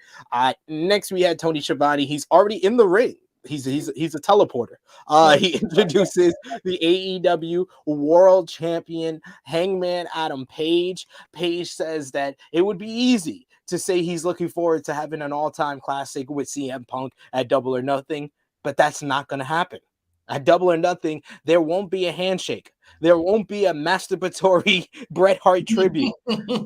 Next we had Tony Schiavone. He's already in the ring. He's a teleporter. He introduces the AEW World Champion Hangman Adam Page. Page says that it would be easy to say he's looking forward to having an all-time classic with CM Punk at Double or Nothing, but that's not going to happen. At Double or Nothing, there won't be a handshake. There won't be a masturbatory Bret Hart tribute.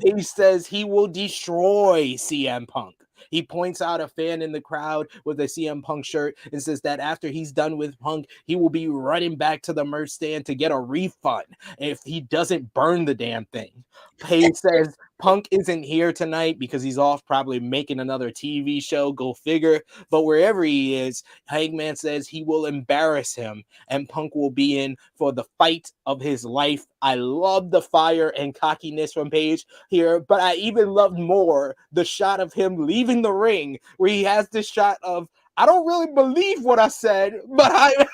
Page says he will destroy CM Punk. He points out a fan in the crowd with a CM Punk shirt and says that after he's done with Punk, he will be running back to the merch stand to get a refund if he doesn't burn the damn thing. Page says Punk isn't here tonight because he's off probably making another TV show, go figure. But wherever he is, Hangman says he will embarrass him and Punk will be in for the fight of his life. I love the fire and cockiness from Page here, but I even loved more the shot of him leaving the ring where he has this shot of, I don't really believe what I said, but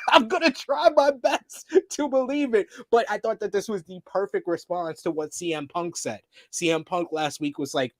I'm going to try my best to believe it. But I thought that this was the perfect response to what CM Punk said. CM Punk last week was like,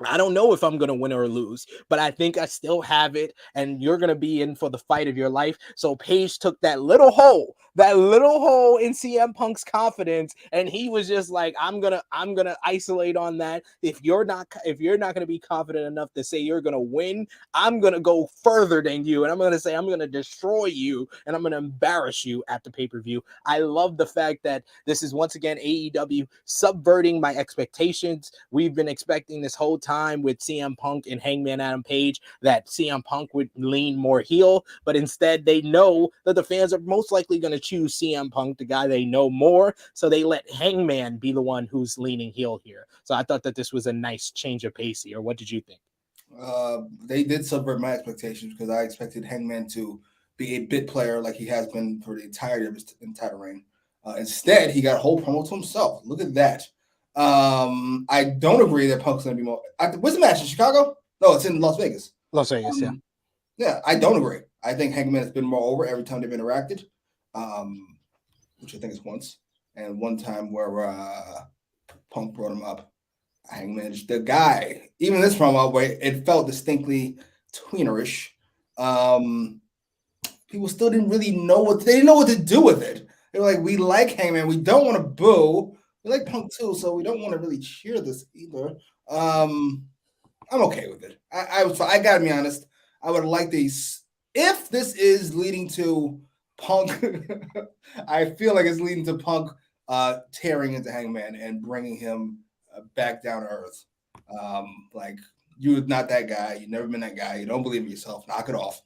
I don't know if I'm going to win or lose, but I think I still have it, and you're going to be in for the fight of your life. So Page took that little hole in CM Punk's confidence, and he was just like, I'm going to isolate on that. If you're not going to be confident enough to say you're going to win, I'm going to go further than you, and I'm going to say I'm going to destroy you, and I'm going to embarrass you at the pay-per-view. I love the fact that this is once again AEW subverting my expectations. We've been expecting this whole time with CM Punk and Hangman Adam Page that CM Punk would lean more heel, but instead they know that the fans are most likely going to choose CM Punk, the guy they know more, so they let Hangman be the one who's leaning heel here. So I thought that this was a nice change of pace here. What did you think? They did subvert my expectations because I expected Hangman to be a bit player like he has been for the entirety of his entire reign. Instead, he got a whole promo to himself. Look at that. I don't agree that Punk's going to be more. Where's the match? In Chicago? No, it's in Las Vegas. Las Vegas, yeah. Yeah, I don't agree. I think Hangman has been more over every time they've interacted, which I think is once. And one time where Punk brought him up. Hangman's the guy. Even this promo where it felt distinctly tweenerish. People still didn't really know what to do with it. They were like, we like Hangman. We don't want to boo. We like Punk too, so we don't want to really cheer this either. I'm okay with it. I gotta be honest. I would like these. If this is leading to Punk, I feel like it's leading to Punk tearing into Hangman and bringing him back down to earth. Like You're not that guy. You've never been that guy. You don't believe in yourself. Knock it off.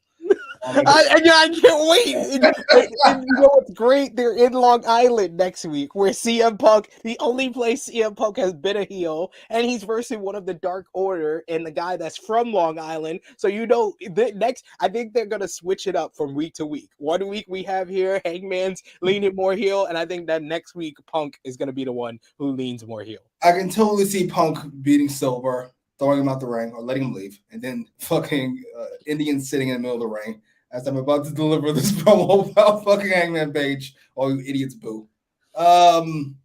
I can't wait. And you know what's great? They're in Long Island next week, where CM Punk, the only place CM Punk has been a heel, and he's versing one of the Dark Order and the guy that's from Long Island. So I think they're gonna switch it up from week to week. 1 week we have here Hangman's leaning more heel, and I think that next week Punk is gonna be the one who leans more heel. I can totally see Punk beating Silver, throwing him out the ring or letting him leave, and then fucking Indian sitting in the middle of the ring as I'm about to deliver this promo about fucking Hangman Page. All you idiots boo. I'm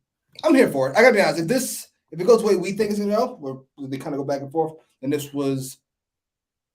here for it. I gotta be honest. If it goes the way we think it's gonna go, where they kind of go back and forth, then this was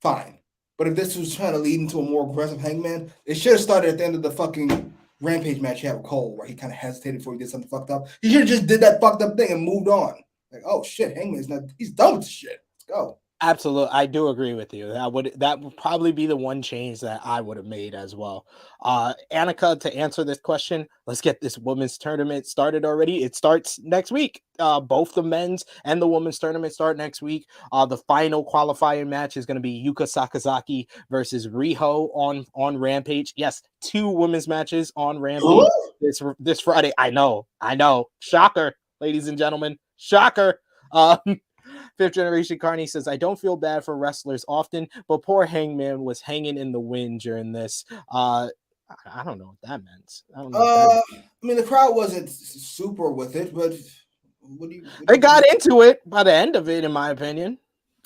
fine. But if this was trying to lead into a more aggressive Hangman, it should have started at the end of the fucking Rampage match he had with Cole, where he kind of hesitated before he did something fucked up. He should have just did that fucked up thing and moved on. Like, oh shit, he's done with this shit. Let's go. Absolutely, I do agree with you. That would probably be the one change that I would have made as well. Annika, to answer this question, let's get this women's tournament started already. It starts next week. Both the men's and the women's tournament start next week. The final qualifying match is going to be Yuka Sakazaki versus Riho on Rampage. Yes, 2 women's matches on Rampage this Friday. I know. Shocker, ladies and gentlemen. Shocker. Fifth Generation Carney says, I don't feel bad for wrestlers often, but poor Hangman was hanging in the wind during this. I don't know what that meant. I don't know. I mean, the crowd wasn't super with it, but they got into it by the end of it, in my opinion.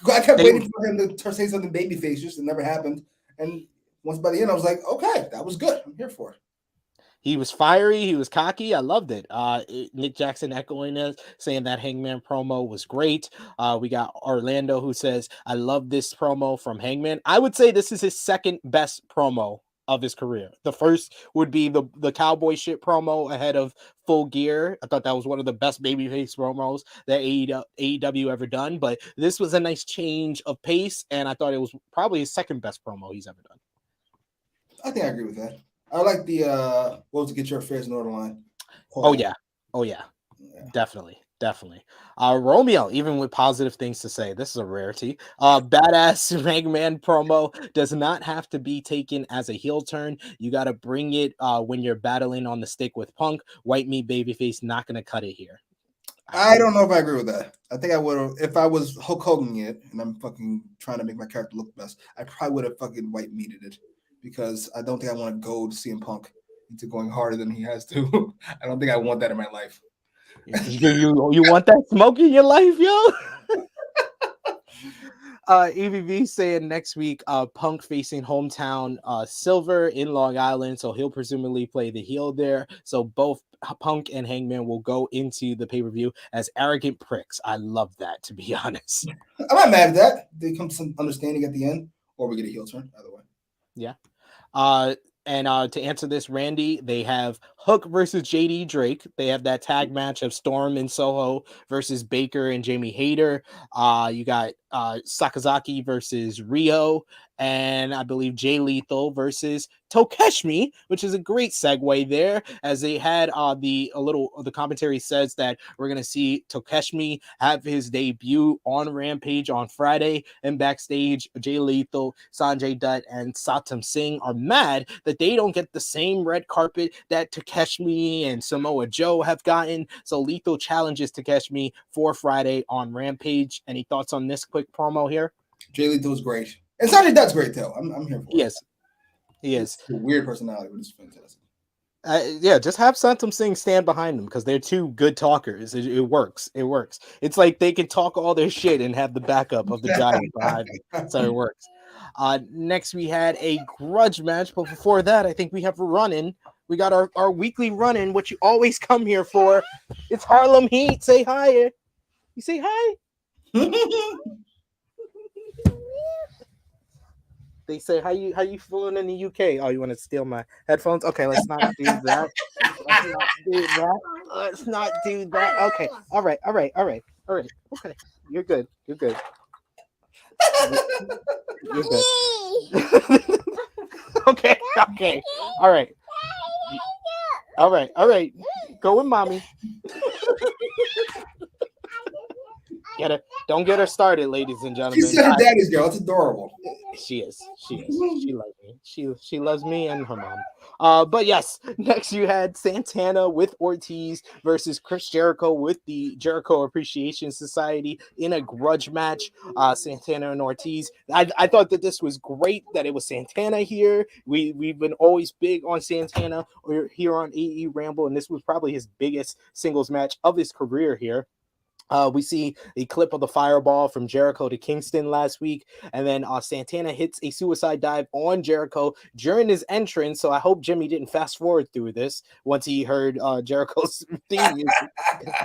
I kept waiting for him to say something babyface, just it never happened. And once by the end, I was like, okay, that was good. I'm here for it. He was fiery. He was cocky. I loved it. Nick Jackson echoing it, saying that Hangman promo was great. We got Orlando who says, I love this promo from Hangman. I would say this is his second best promo of his career. The first would be the cowboy shit promo ahead of Full Gear. I thought that was one of the best babyface promos that AEW ever done. But this was a nice change of pace, and I thought it was probably his second best promo he's ever done. I think I agree with that. I like the what was to get your affairs in order line. Oh yeah. Definitely. Romeo, even with positive things to say, this is a rarity. Badass Hangman promo does not have to be taken as a heel turn. You got to bring it when you're battling on the stick with Punk. White meat babyface, not going to cut it here. I don't know if I agree with that. I think I would have, if I was Hulk Hogan it, and I'm fucking trying to make my character look best, I probably would have fucking white meated it. Because I don't think I want to goad CM Punk into going harder than he has to. I don't think I want that in my life. You want that smoke in your life, yo? EVV saying next week, Punk facing hometown Silver in Long Island, so he'll presumably play the heel there. So both Punk and Hangman will go into the pay-per-view as arrogant pricks. I love that, to be honest. I'm not mad at that. They come to some understanding at the end, or we get a heel turn, either way. Yeah. And to answer this, Randy, they have Hook versus JD Drake. They have that tag match of Storm and Soho versus Baker and Jamie Hayter. You got Sakazaki versus Rio, and I believe Jay Lethal versus Tokeshmi, which is a great segue there, as they had the commentary says that we're gonna see Tokeshmi have his debut on Rampage on Friday, and backstage Jay Lethal, Sanjay Dutt, and Satam Singh are mad that they don't get the same red carpet that Tokeshmi and Samoa Joe have gotten. So Lethal challenges Tokeshmi for Friday on Rampage. Any thoughts on this quick promo here? Jay Lethal's great. And Sanjay Dutt's great, though. I'm here for it. He is. It's a weird personality, but it's fantastic. Just have Santam Singh stand behind them because they're two good talkers. It works. It's like they can talk all their shit and have the backup of the giant behind them. So it works. Next, we had a grudge match, but before that, I think we have a run-in. We got our weekly run-in, what you always come here for. It's Harlem Heat. Say hi. You say hi? They say, how you feeling in the UK? Oh, you want to steal my headphones? Okay, let's not do that. Let's not do that. Okay. All right. Okay. You're good. You're good. Okay. All right. Go with mommy. Get it. Don't get her started, ladies and She gentlemen. said her daddy's girl. It's adorable. She is. She is. She loves me. She loves me and her mom. But yes, next you had Santana with Ortiz versus Chris Jericho with the Jericho Appreciation Society in a grudge match. Santana and Ortiz. I thought that this was great that it was Santana here. We've been always big on Santana here on AEWramble, and this was probably his biggest singles match of his career here. We see a clip of the fireball from Jericho to Kingston last week, and then Santana hits a suicide dive on Jericho during his entrance. So I hope Jimmy didn't fast forward through this once he heard Jericho's theme music,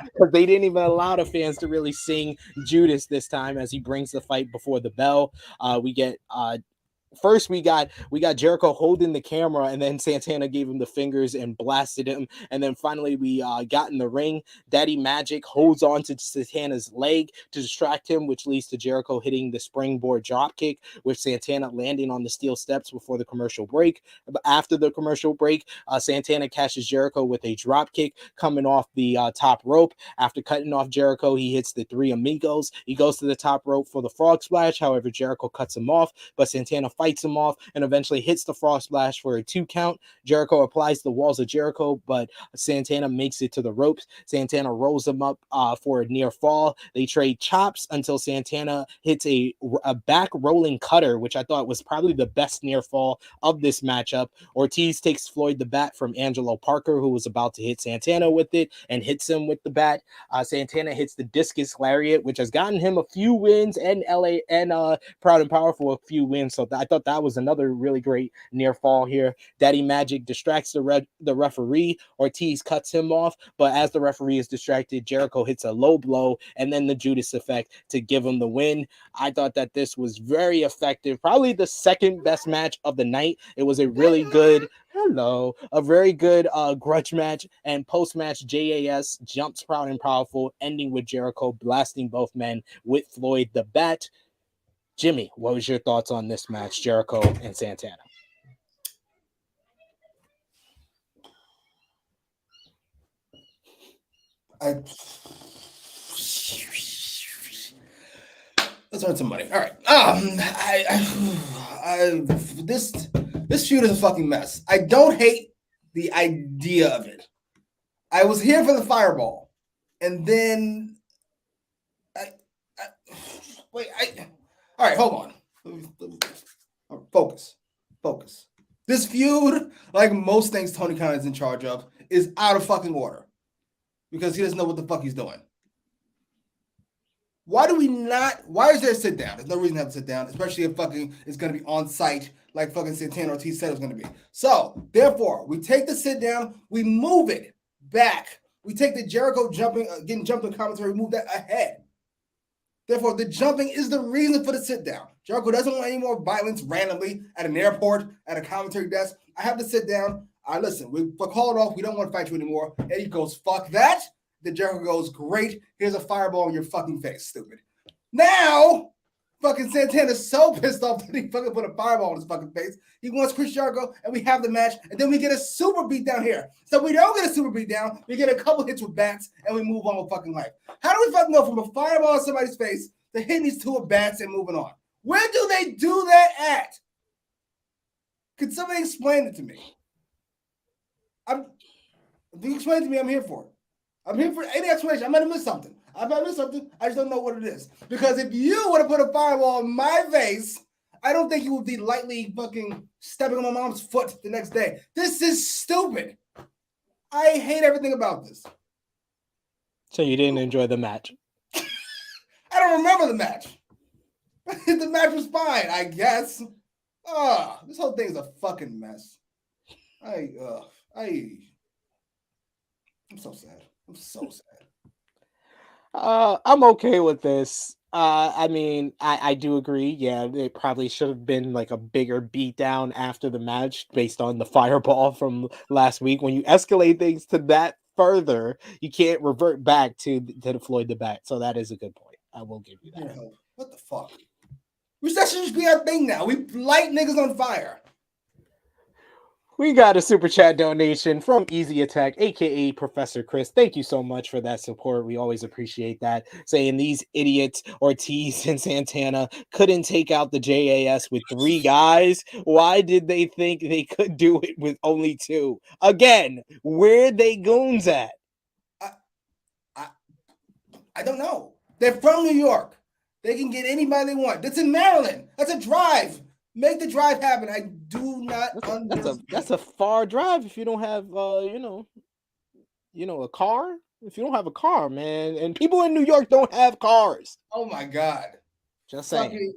because they didn't even allow the fans to really sing Judas this time as he brings the fight before the bell. We get first we got Jericho holding the camera, and then Santana gave him the fingers and blasted him, and then finally we got in the ring. Daddy Magic holds on to Santana's leg to distract him, which leads to Jericho hitting the springboard dropkick, with Santana landing on the steel steps before the commercial break. After the commercial break, Santana catches Jericho with a dropkick coming off the top rope. After cutting off Jericho, he hits the Three Amigos. He goes to the top rope for the frog splash. However, Jericho cuts him off, but Santana fights him off and eventually hits the frog splash for a 2 count. Jericho applies the walls of Jericho, but Santana makes it to the ropes. Santana rolls him up for a near fall. They trade chops until Santana hits a back rolling cutter, which I thought was probably the best near fall of this matchup. Ortiz takes Floyd the bat from Angelo Parker, who was about to hit Santana with it, and hits him with the bat. Santana hits the discus lariat, which has gotten him a few wins, and LA and Proud and Powerful a few wins. So I thought that was another really great near fall here. Daddy Magic distracts the referee. Ortiz cuts him off, but as the referee is distracted, Jericho hits a low blow and then the Judas effect to give him the win. I thought that this was very effective, probably the second best match of the night. It was a really good a very good grudge match, and post-match JAS jumps Proud and Powerful, ending with Jericho blasting both men with Floyd the Bat. Jimmy, what was your thoughts on this match, Jericho and Santana? Let's earn some money. All right. This feud is a fucking mess. I don't hate the idea of it. I was here for the fireball, and then all right, hold on. Focus. This feud, like most things Tony Khan is in charge of, is out of fucking order because he doesn't know what the fuck he's doing. Why is there a sit down? There's no reason to have a sit down, especially if fucking it's going to be on site like fucking Santana Ortiz said it was going to be. So, therefore, we take the sit down, we move it back. We take the Jericho getting jumped in commentary, we move that ahead. Therefore, the jumping is the reason for the sit down. Jericho doesn't want any more violence randomly at an airport, at a commentary desk. I have to sit down. Listen, we call it off. We don't want to fight you anymore. Eddie goes, fuck that. Then Jericho goes, great. Here's a fireball in your fucking face, stupid. Now, fucking Santana's so pissed off that he fucking put a fireball in his fucking face. He wants Chris Jericho, and we have the match, and then we get a super beat down here. So we don't get a super beat down. We get a couple hits with bats, and we move on with fucking life. How do we fucking go from a fireball in somebody's face to hitting these two with bats and moving on? Where do they do that at? Could somebody explain it to me? If you explain it to me, I'm here for it. I'm here for any explanation. I might have missed something. I just don't know what it is. Because if you would have put a fireball in my face, I don't think you would be lightly fucking stepping on my mom's foot the next day. This is stupid. I hate everything about this. So you didn't enjoy the match? I don't remember the match. The match was fine, I guess. This whole thing is a fucking mess. I'm so sad. I'm so sad. I'm okay with this. I mean, I do agree. Yeah, it probably should have been like a bigger beatdown after the match based on the fireball from last week. When you escalate things to that further, you can't revert back to the Floyd the Bat. So that is a good point. I will give you that. What the fuck? That should just be our thing now. We light niggas on fire. We got a super chat donation from Easy Attack, aka Professor Chris. Thank you so much for that support. We always appreciate that. Saying these idiots, Ortiz and Santana, couldn't take out the JAS with 3 guys. Why did they think they could do it with only 2? Again, where they goons at? I don't know. They're from New York. They can get anybody they want. That's in Maryland. That's a drive. Make the drive happen. I do not understand. That's a far drive if you don't have a car. If you don't have a car, man, and people in New York don't have cars. Oh my God. Just saying.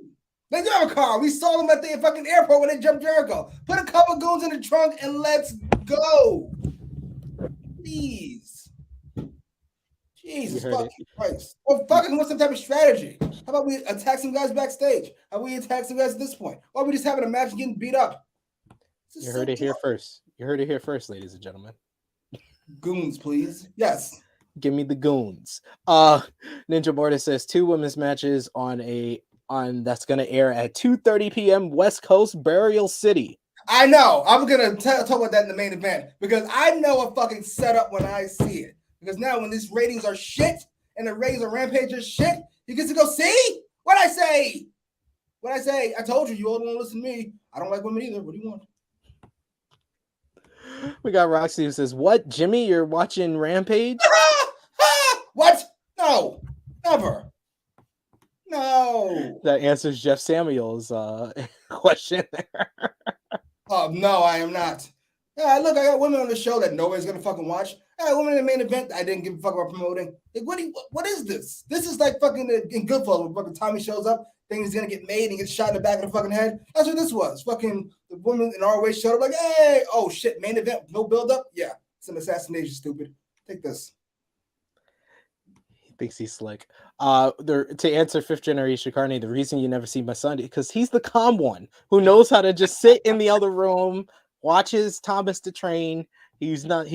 They do have a car. We saw them at the fucking airport when they jumped Jericho. Put a couple goons in the trunk and let's go. Please. Jesus fucking Christ. Or fucking what's some type of strategy? How about we attack some guys backstage? How about we attack some guys at this point? Or we just having a match and getting beat up? You heard it here first. You heard it here first, ladies and gentlemen. Goons, please. Yes. Give me the goons. Ninja Mortis says 2 women's matches on that's gonna air at 2:30 p.m. West Coast, Burial City. I know. I'm gonna talk about that in the main event because I know a fucking setup when I see it. Because now when these ratings are shit and the ratings of Rampage are shit, you get to go see what I say. What I say. I told you, you all don't want to listen to me. I don't like women either. What do you want? We got Roxy who says, "What, Jimmy? You're watching Rampage?" What? No, never. No. That answers Jeff Samuel's question there. Oh no, I am not. Yeah, look, I got women on the show that nobody's gonna fucking watch. I got women in the main event that I didn't give a fuck about promoting. Like, what is this? This is like fucking in Goodfellas when fucking Tommy shows up, thinking he's gonna get made and gets shot in the back of the fucking head. That's what this was. Fucking the woman in ROH showed up like, hey, oh shit, main event, no build up. Yeah, it's an assassination, stupid. Take this. He thinks he's slick. To answer 5th generation Carney, the reason you never see my son because he's the calm one who knows how to just sit in the other room. Watches Thomas the Train. He's not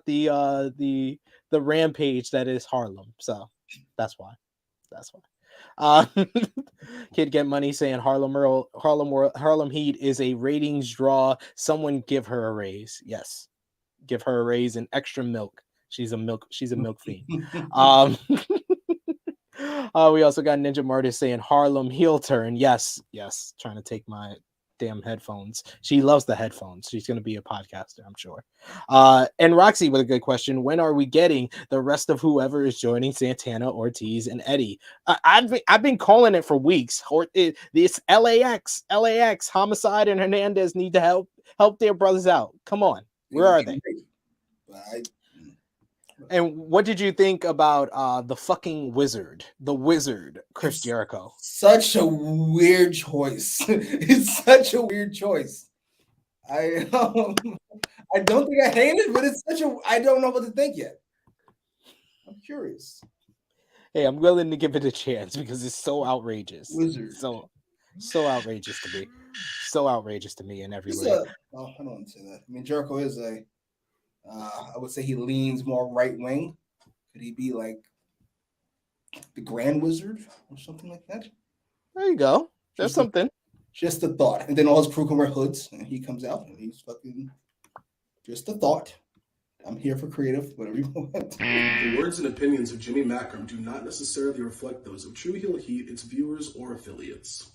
the Rampage that is Harlem. So that's why. Kid Get Money saying Harlem Heat is a ratings draw. Someone give her a raise. Yes. Give her a raise and extra milk. She's a milk fiend. We also got Ninja Martis saying Harlem heel turn. Yes. Trying to take my damn headphones. She loves the headphones. She's going to be a podcaster, I'm sure. And Roxy with a good question. When are we getting the rest of whoever is joining Santana, Ortiz, and Eddie? I've been calling it for weeks. This LAX, Homicide, and Hernandez need to help their brothers out. Come on. Where are they? And what did you think about the fucking wizard, Chris Jericho? Such a weird choice. It's such a weird choice. I don't think I hate it, but it's I don't know what to think yet. I'm curious. Hey, I'm willing to give it a chance because it's so outrageous. Wizard. So outrageous to me. So outrageous to me in every way. I don't want to say that. I mean, Jericho is I would say he leans more right wing. Could he be like the Grand Wizard or something like that? There you go. There's something. Just a thought. And then all his crew can wear hoods, and he comes out, and he's fucking just a thought. I'm here for creative, whatever you want. The words and opinions of Jimmy Macram do not necessarily reflect those of True Heel Heat, its viewers, or affiliates.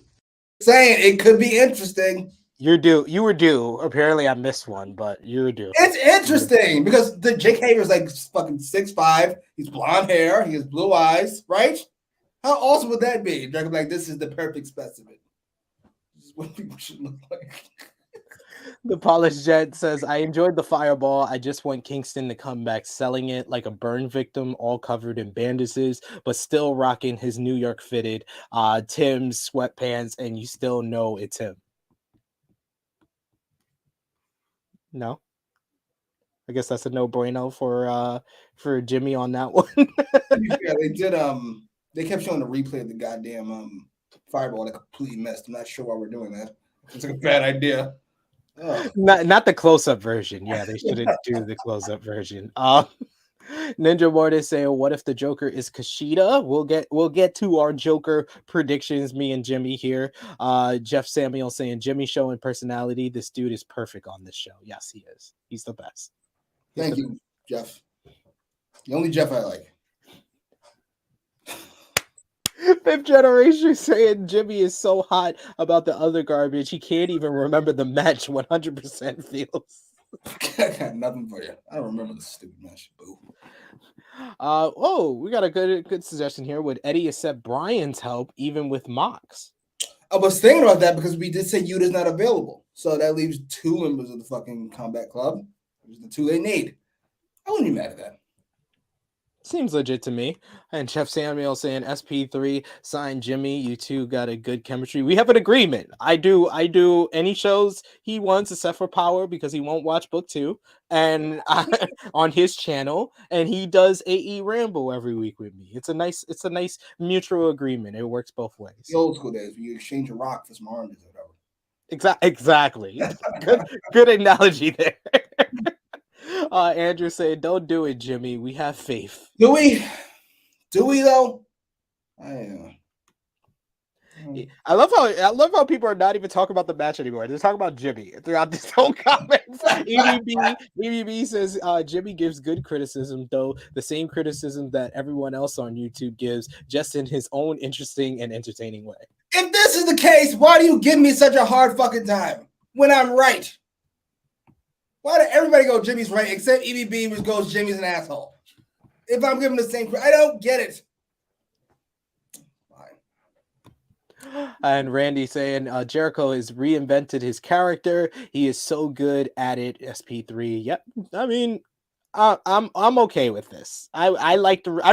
Saying it could be interesting. You were due. Apparently, I missed one, but you're due. It's interesting because the Jake Hager's like fucking 6'5". He's blonde hair. He has blue eyes, right? How awesome would that be? Like, this is the perfect specimen. This is what people should look like. The Polished Jet says, I enjoyed the fireball. I just want Kingston to come back selling it like a burn victim, all covered in bandages, but still rocking his New York fitted Tim's sweatpants, and you still know it's him. No, I guess that's a no-brainer for Jimmy on that one. Yeah, they did. They kept showing the replay of the goddamn fireball that completely messed. I'm not sure why we're doing that. It's like a bad idea. Not the close-up version. Yeah, they shouldn't do the close-up version. Ninja Mortis saying, "What if the Joker is Kushida?" We'll get to our Joker predictions. Me and Jimmy here. Jeff Samuel saying, "Jimmy showing personality. This dude is perfect on this show." Yes, he is. He's the best. Thank you, Jeff. The only Jeff I like. Fifth Generation saying Jimmy is so hot about the other garbage he can't even remember the match. 100% feels. I got nothing for you. I don't remember the stupid match. Boo. We got a good suggestion here. Would Eddie accept Brian's help even with Mox? I was thinking about that because we did say Yuta's not available. So that leaves 2 members of the fucking Combat Club. Which is the 2 they need. I wouldn't be mad at that. Seems legit to me. And Chef Samuel saying SP3 signed Jimmy. You two got a good chemistry. We have an agreement. I do any shows he wants except for Power because he won't watch Book 2 and on his channel, and he does AEWramble every week with me. It's a nice mutual agreement. It works both ways. The old school days when you exchange a rock for some oranges or whatever. Exactly. good analogy there. Andrew saying, "Don't do it, Jimmy. We have faith." Do we? Do we though? I love how people are not even talking about the match anymore. They're talking about Jimmy throughout this whole comments. EBB says Jimmy gives good criticism, though the same criticism that everyone else on YouTube gives, just in his own interesting and entertaining way. If this is the case, why do you give me such a hard fucking time when I'm right? Why did everybody go Jimmy's right except EBB, which goes Jimmy's an asshole? If I'm giving the same, I don't get it. Fine. And Randy saying Jericho has reinvented his character. He is so good at it. SP3. Yep. I mean, I'm okay with this. I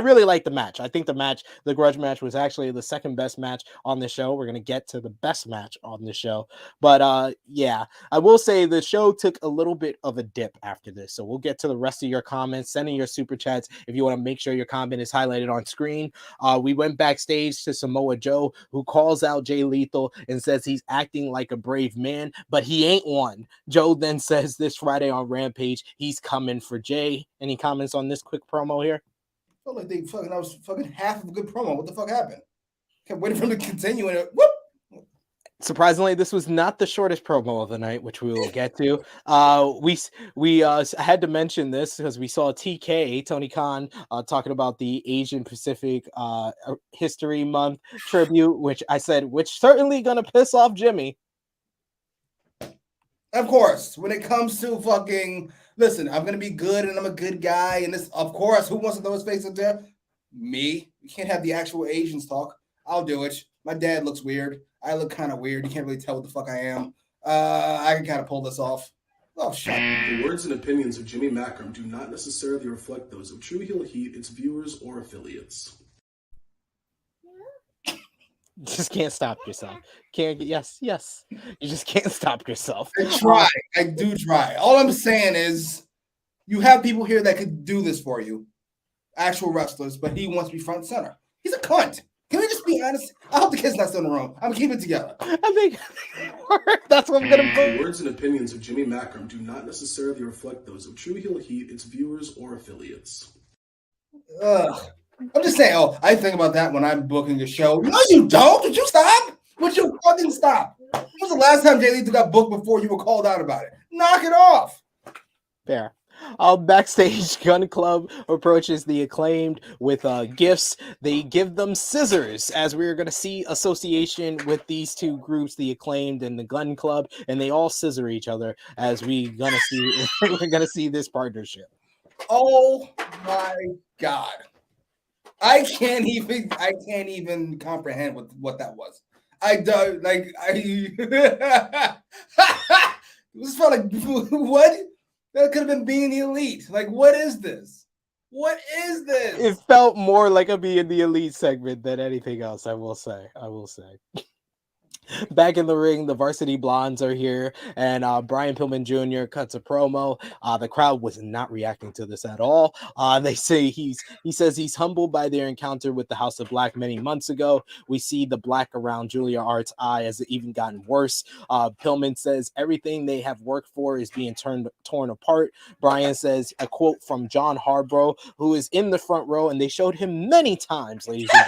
really like the match. I think the grudge match was actually the second best match on the show. We're gonna get to the best match on the show, but yeah, I will say the show took a little bit of a dip after this. So we'll get to the rest of your comments. Send in your super chats if you want to make sure your comment is highlighted on screen. We went backstage to Samoa Joe, who calls out Jay Lethal and says he's acting like a brave man, but he ain't one. Joe then says this Friday on Rampage he's coming for Jay. Any comments on this quick promo here? I felt like that was fucking half of a good promo. What the fuck happened? Kept waiting for him to continue and whoop. Surprisingly, this was not the shortest promo of the night, which we will get to. We had to mention this because we saw TK, Tony Khan, talking about the Asian Pacific History Month tribute, which certainly gonna piss off Jimmy. Of course, when it comes to fucking, listen, I'm going to be good and I'm a good guy. And this, of course, who wants to throw his face up there? Me. We can't have the actual Asians talk. I'll do it. My dad looks weird. I look kind of weird. You can't really tell what the fuck I am. I can kind of pull this off. Oh, shut up. The words and opinions of Jimmy Macram do not necessarily reflect those of True Heel Heat, its viewers, or affiliates. Just can't stop yourself. Yes. You just can't stop yourself. I try. I do try. All I'm saying is you have people here that could do this for you. Actual wrestlers, but he wants to be front and center. He's a cunt. Can we just be honest? I hope the kid's not still in the room. I'm keeping it together. I think that's what I'm going to put. The words and opinions of Jimmy Macram do not necessarily reflect those of True Heel Heat, its viewers, or affiliates. I'm just saying, I think about that when I'm booking a show. No, you don't. Would you stop? Would you fucking stop? When was the last time Jay Lethal got booked before you were called out about it? Knock it off. Fair. Backstage, Gun Club approaches the Acclaimed with gifts. They give them scissors, as we're going to see association with these two groups, the Acclaimed and the Gun Club, and they all scissor each other as we're going to see this partnership. Oh my God. I can't even comprehend what that was. This felt like what? That could have been being the elite. Like, what is this? What is this? It felt more like a being the elite segment than anything else, I will say. Back in the ring, the Varsity Blondes are here, and Brian Pillman Jr. cuts a promo. The crowd was not reacting to this at all. They say he says he's humbled by their encounter with the House of Black many months ago. We see the black around Julia Hart's eye has even gotten worse. Pillman says everything they have worked for is being torn apart. Brian says a quote from John Harborough, who is in the front row, and they showed him many times, ladies and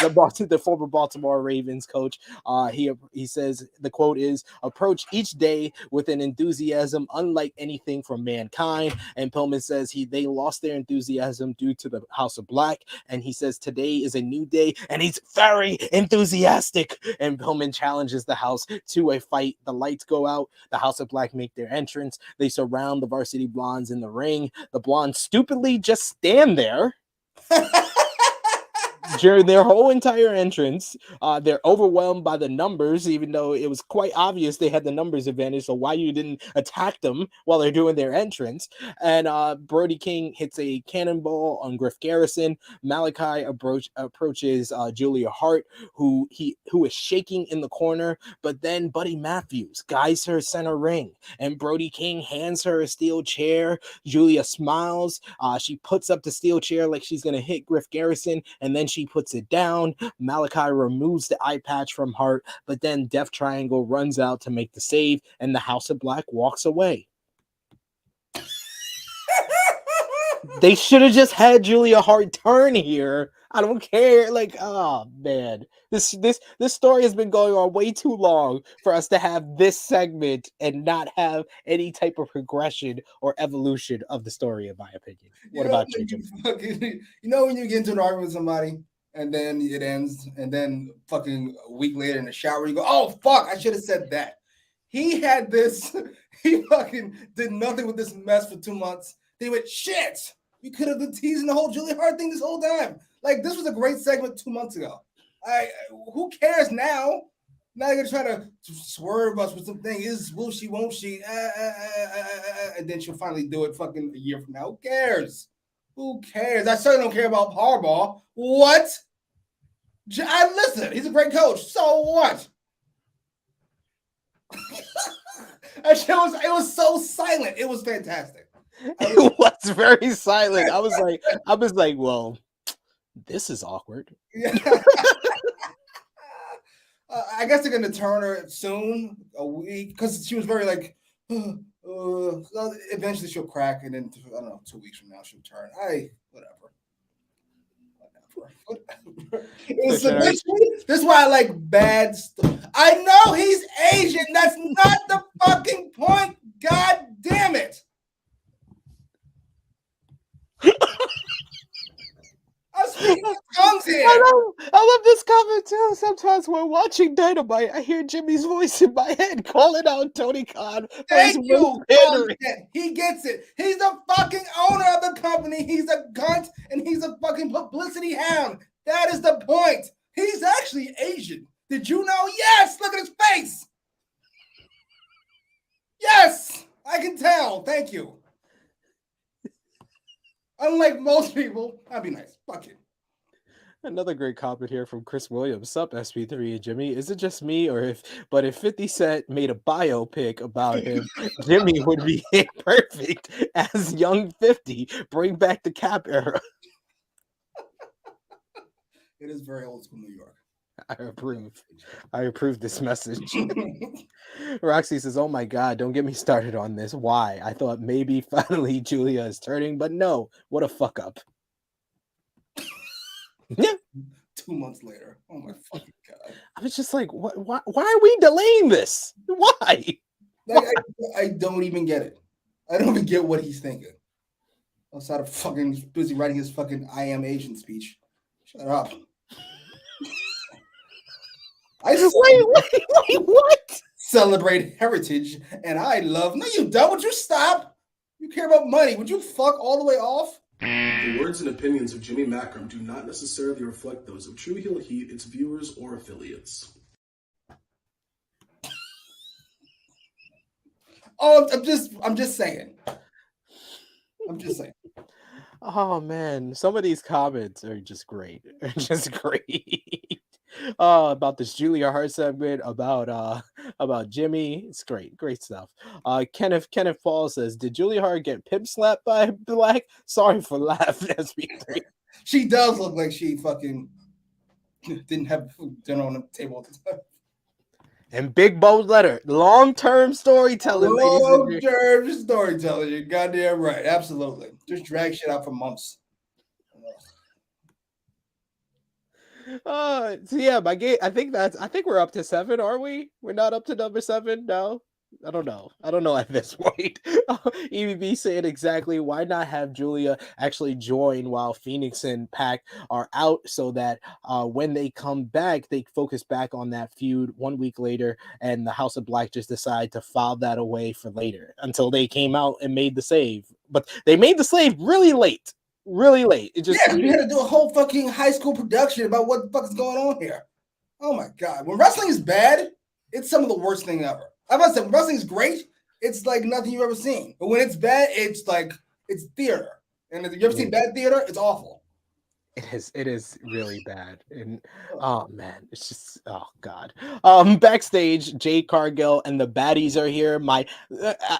gentlemen, the former Baltimore Ravens coach. He says the quote is, approach each day with an enthusiasm unlike anything from mankind. And Pillman says they lost their enthusiasm due to the House of Black. And he says today is a new day, and he's very enthusiastic. And Pillman challenges the house to a fight. The lights go out. The House of Black make their entrance. They surround the Varsity Blondes in the ring. The Blondes stupidly just stand there. During their whole entire entrance, they're overwhelmed by the numbers, even though it was quite obvious they had the numbers advantage. So why you didn't attack them while they're doing their entrance? And Brody King hits a cannonball on Griff Garrison. Malachi approaches Julia Hart, who is shaking in the corner. But then Buddy Matthews guides her center ring, and Brody King hands her a steel chair. Julia smiles. She puts up the steel chair like she's gonna hit Griff Garrison, and then she puts it down. Malachi removes the eye patch from Hart, but then Death Triangle runs out to make the save, and the House of Black walks away. They should have just had Julia Hart turn here. I don't care. Like, oh man, this story has been going on way too long for us to have this segment and not have any type of progression or evolution of the story, in my opinion. What about you? You know when you get into an argument with somebody and then it ends, and then fucking a week later in the shower you go, "Oh fuck, I should have said that." He had this. He fucking did nothing with this mess for 2 months. They went, "Shit, we could have been teasing the whole Julia Hart thing this whole time." Like, this was a great segment 2 months ago. Who cares now? Now you're trying to swerve us with something. Will she, won't she? And then she'll finally do it fucking a year from now. Who cares? Who cares? I certainly don't care about Harbaugh. What? Listen, he's a great coach. So what? It was so silent. It was fantastic. It was very silent. I was like, well, this is awkward. Yeah. I guess they're gonna turn her soon, a week, because she was very like. Eventually she'll crack, and then I don't know, 2 weeks from now she'll turn. Whatever. This is why I like bad stuff. I know he's Asian. That's not the fucking point. God damn it. I'm speaking tongues here. I love this comment too. Sometimes when watching Dynamite, I hear Jimmy's voice in my head calling out Tony Khan. Thank you. He gets it. He's the fucking owner of the company. He's a cunt, and he's a fucking publicity hound. That is the point. He's actually Asian. Did you know? Yes. Look at his face. Yes, I can tell. Thank you. Unlike most people, I'd be nice. Fuck you. Another great comment here from Chris Williams. Sup, SP3 and Jimmy. Is it just me, if 50 Cent made a biopic about him, Jimmy would be perfect as young 50. Bring back the Cap era. It is very old school New York. I approve this message. Roxy says, "Oh my God, don't get me started on this. Why? I thought maybe finally Julia is turning, but no. What a fuck up." Yeah. 2 months later. Oh my fucking God. I was just like, what? Why are we delaying this? Why? Like, I don't even get it. I don't even get what he's thinking. Outside of fucking busy writing his fucking I am Asian speech. Shut up. Wait, what? Celebrate heritage, and I love. No, you don't. Would you stop? You care about money. Would you fuck all the way off? The words and opinions of Jimmy Macram do not necessarily reflect those of True Heel Heat, its viewers, or affiliates. Oh, I'm just saying. I'm just saying. Oh man, some of these comments are just great. Just great. About this Julia Hart segment, about Jimmy. It's great stuff. Kenneth Paul says, "Did Julia Hart get pimp slapped by Black? Sorry for laughing." SP3. She does look like she fucking didn't have dinner on the table at the time. And big bold letter, long-term storytelling, ladies and gentlemen. Long-term storytelling. You're goddamn right. Absolutely. Just drag shit out for months. So yeah, my game. I think we're up to 7, are we? We're not up to number 7 now. I don't know at this point. EVB saying exactly, why not have Julia actually join while Fenix and Pac are out, so that when they come back, they focus back on that feud 1 week later, and the House of Black just decide to file that away for later until they came out and made the save. But they made the save really late. It just we had to do a whole fucking high school production about what the fuck is going on here. Oh my god. When wrestling is bad, it's some of the worst thing ever. I must say, when wrestling is great, it's like nothing you've ever seen. But when it's bad, it's like it's theater. And if you ever seen bad theater, it's awful. It is really bad. And oh man, it's just, oh god. Backstage, Jade, Cargill, and the Baddies are here. My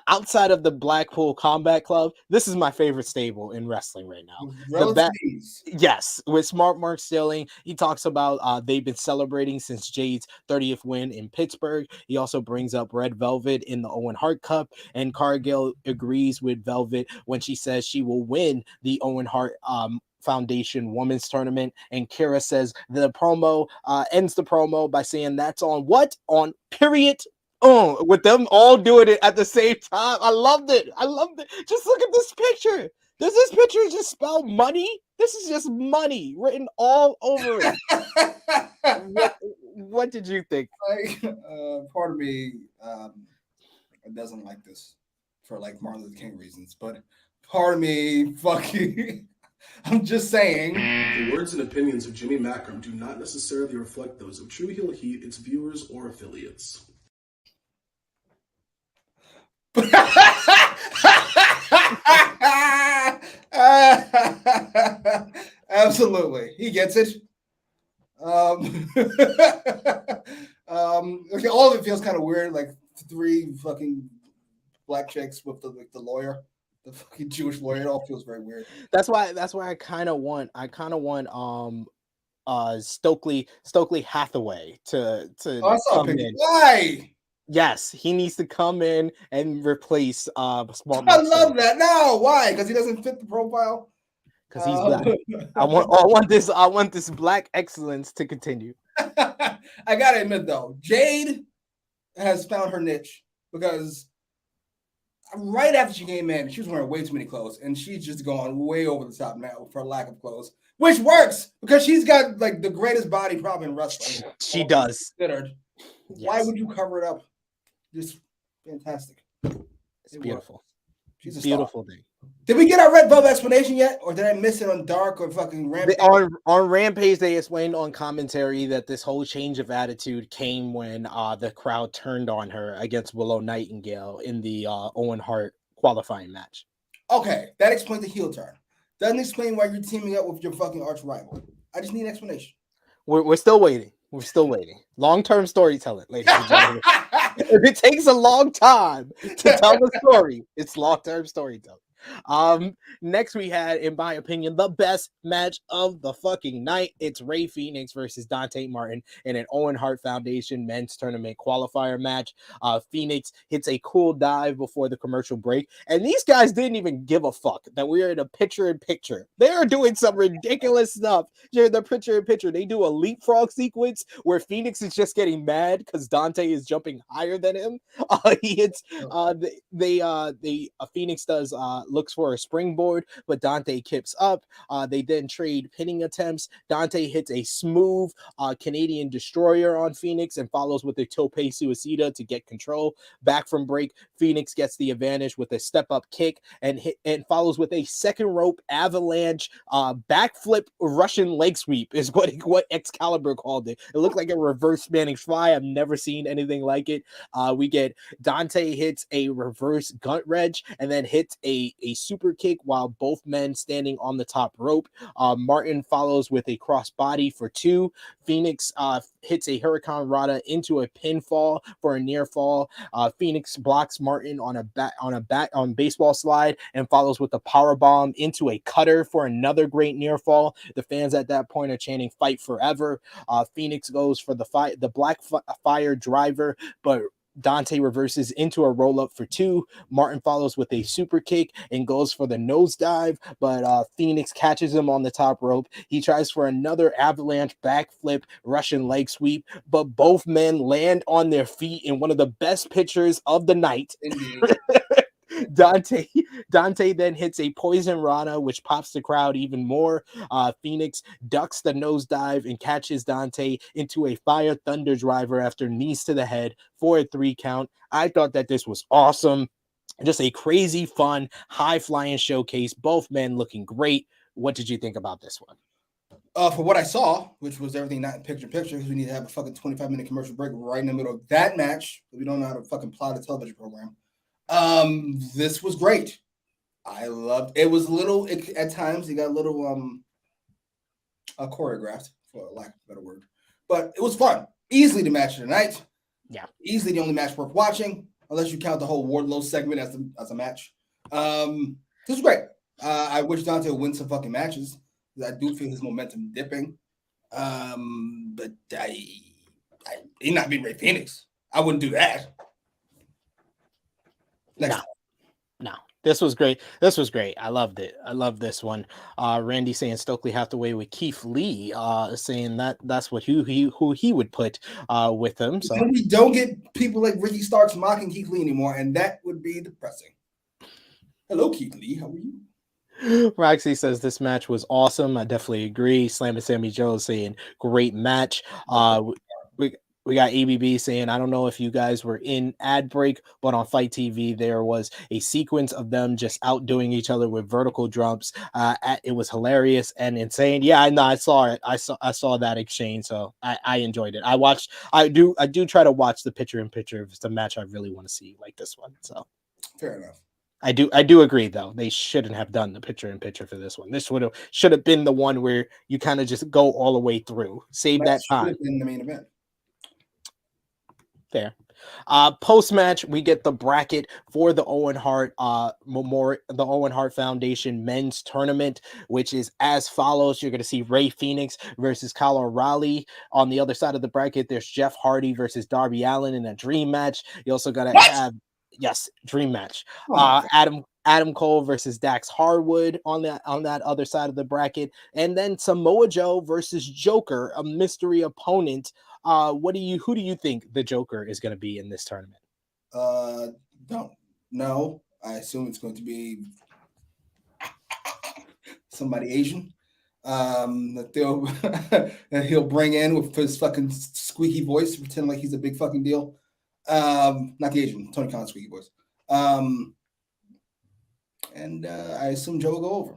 outside of the Blackpool Combat Club, this is my favorite stable in wrestling right now. Yes, with Smart Mark Stilling, he talks about they've been celebrating since Jade's 30th win in Pittsburgh. He also brings up Red Velvet in the Owen Hart Cup, and Cargill agrees with Velvet when she says she will win the Owen Hart Foundation Women's Tournament. And Kira says the promo ends the promo by saying that's on what? On period. With them all doing it at the same time. I loved it. Just look at this picture. Does this picture just spell money? This is just money written all over it. What did you think? Part of me doesn't like this for like Martin Luther King reasons, but part of me fucking I'm just saying. The words and opinions of Jimmy Macram do not necessarily reflect those of True Heel Heat, its viewers, or affiliates. Absolutely. He gets it. Okay, all of it feels kind of weird, like 3 fucking black chicks with the lawyer. The fucking Jewish lawyer. It all feels very weird. That's why I kind of want Stokely Hathaway to come in. Why? Yes, he needs to come in and replace Smart. I love that. No, why? Because he doesn't fit the profile. Because he's black. I want this black excellence to continue. I gotta admit though, Jade has found her niche, because right after she came in, she was wearing way too many clothes, and she's just gone way over the top now for lack of clothes, which works because she's got like the greatest body probably in wrestling. She does. Considered. Yes. Why would you cover it up? Just fantastic. It's beautiful. Works. She's a beautiful star. thing. Did we get our Red Velvet explanation yet, or did I miss it on Dark or fucking Rampage? On Rampage, they explained on commentary that this whole change of attitude came when the crowd turned on her against Willow Nightingale in the Owen Hart qualifying match. Okay, that explains the heel turn. Doesn't explain why you're teaming up with your fucking arch rival. I just need an explanation. We're still waiting. Long-term storytelling, ladies and gentlemen. If it takes a long time to tell the story, it's long-term storytelling. Next we had, in my opinion, the best match of the fucking night. It's Rey Fenix versus Dante Martin in an Owen Hart Foundation men's tournament qualifier match. Fenix hits a cool dive before the commercial break, and these guys didn't even give a fuck that we're in a picture-in-picture. They are doing some ridiculous stuff during the picture-in-picture. They do a leapfrog sequence where Fenix is just getting mad because Dante is jumping higher than him. He hits Fenix does looks for a springboard, but Dante kips up. They then trade pinning attempts. Dante hits a smooth Canadian destroyer on Fenix and follows with a tope suicida to get control. Back from break, Fenix gets the advantage with a step-up kick and follows with a second rope avalanche backflip Russian leg sweep is what Excalibur called it. It looked like a reverse Spanish fly. I've never seen anything like it. We get Dante hits a reverse gut wrench and then hits a a super kick while both men standing on the top rope. Martin follows with a crossbody for 2. Fenix hits a Hurricane Rana into a pinfall for a near fall. Fenix blocks Martin on a baseball slide and follows with a power bomb into a cutter for another great near fall. The fans at that point are chanting "Fight forever." Fenix goes for the black fire driver, but Dante reverses into a roll up for 2. Martin follows with a super kick and goes for the nosedive, but Fenix catches him on the top rope. He tries for another avalanche backflip Russian leg sweep, but both men land on their feet in one of the best pictures of the night. Indeed. Dante then hits a poison Rana, which pops the crowd even more. Fenix ducks the nosedive and catches Dante into a fire thunder driver after knees to the head for a 3 count. I thought that this was awesome. Just a crazy, fun, high-flying showcase. Both men looking great. What did you think about this one? For what I saw, which was everything not in picture-in-picture, because we need to have a fucking 25-minute commercial break right in the middle of that match. We don't know how to fucking plot a television program. This was great. I loved it. Was a little at times it got a little choreographed, for lack of a better word, but it was fun. Easily the match of the night. Yeah, easily the only match worth watching, unless you count the whole Wardlow segment as a match. This was great. I wish Dante would win some fucking matches. I do feel his momentum dipping. But he not being Ray Phoenix. I wouldn't do that. No. This was great. I loved it. I love this one. Randy saying Stokely Hathaway with Keith Lee, saying that's what who he would put with him. So we don't get people like Ricky Starks mocking Keith Lee anymore, and that would be depressing. Hello, Keith Lee. How are you? Roxy says this match was awesome. I definitely agree. Slam and Sammy Joe saying great match. We got ABB saying, I don't know if you guys were in ad break, but on Fight TV, there was a sequence of them just outdoing each other with vertical jumps. It was hilarious and insane. Yeah, I saw it. I saw that exchange. So I enjoyed it. I do try to watch the picture in picture if it's a match I really want to see like this one. So fair enough. I do agree though. They shouldn't have done the picture in picture for this one. This should have been the one where you kind of just go all the way through. Save that time. Should have been the main event. Fair. Post match, we get the bracket for the Owen Hart the Owen Hart Foundation men's tournament, which is as follows. You're going to see Ray Phoenix versus Kyle O'Reilly. On the other side of the bracket, there's Jeff Hardy versus Darby Allin in a dream match. You also got to have dream match. Adam Cole versus Dax Harwood on that other side of the bracket, and then Samoa Joe versus Joker, a mystery opponent. Who do you think the Joker is going to be in this tournament? Don't know. I assume it's going to be somebody Asian. That he'll bring in with his fucking squeaky voice, pretend like he's a big fucking deal. Not the Asian, Tony Khan's squeaky voice. And I assume Joe will go over.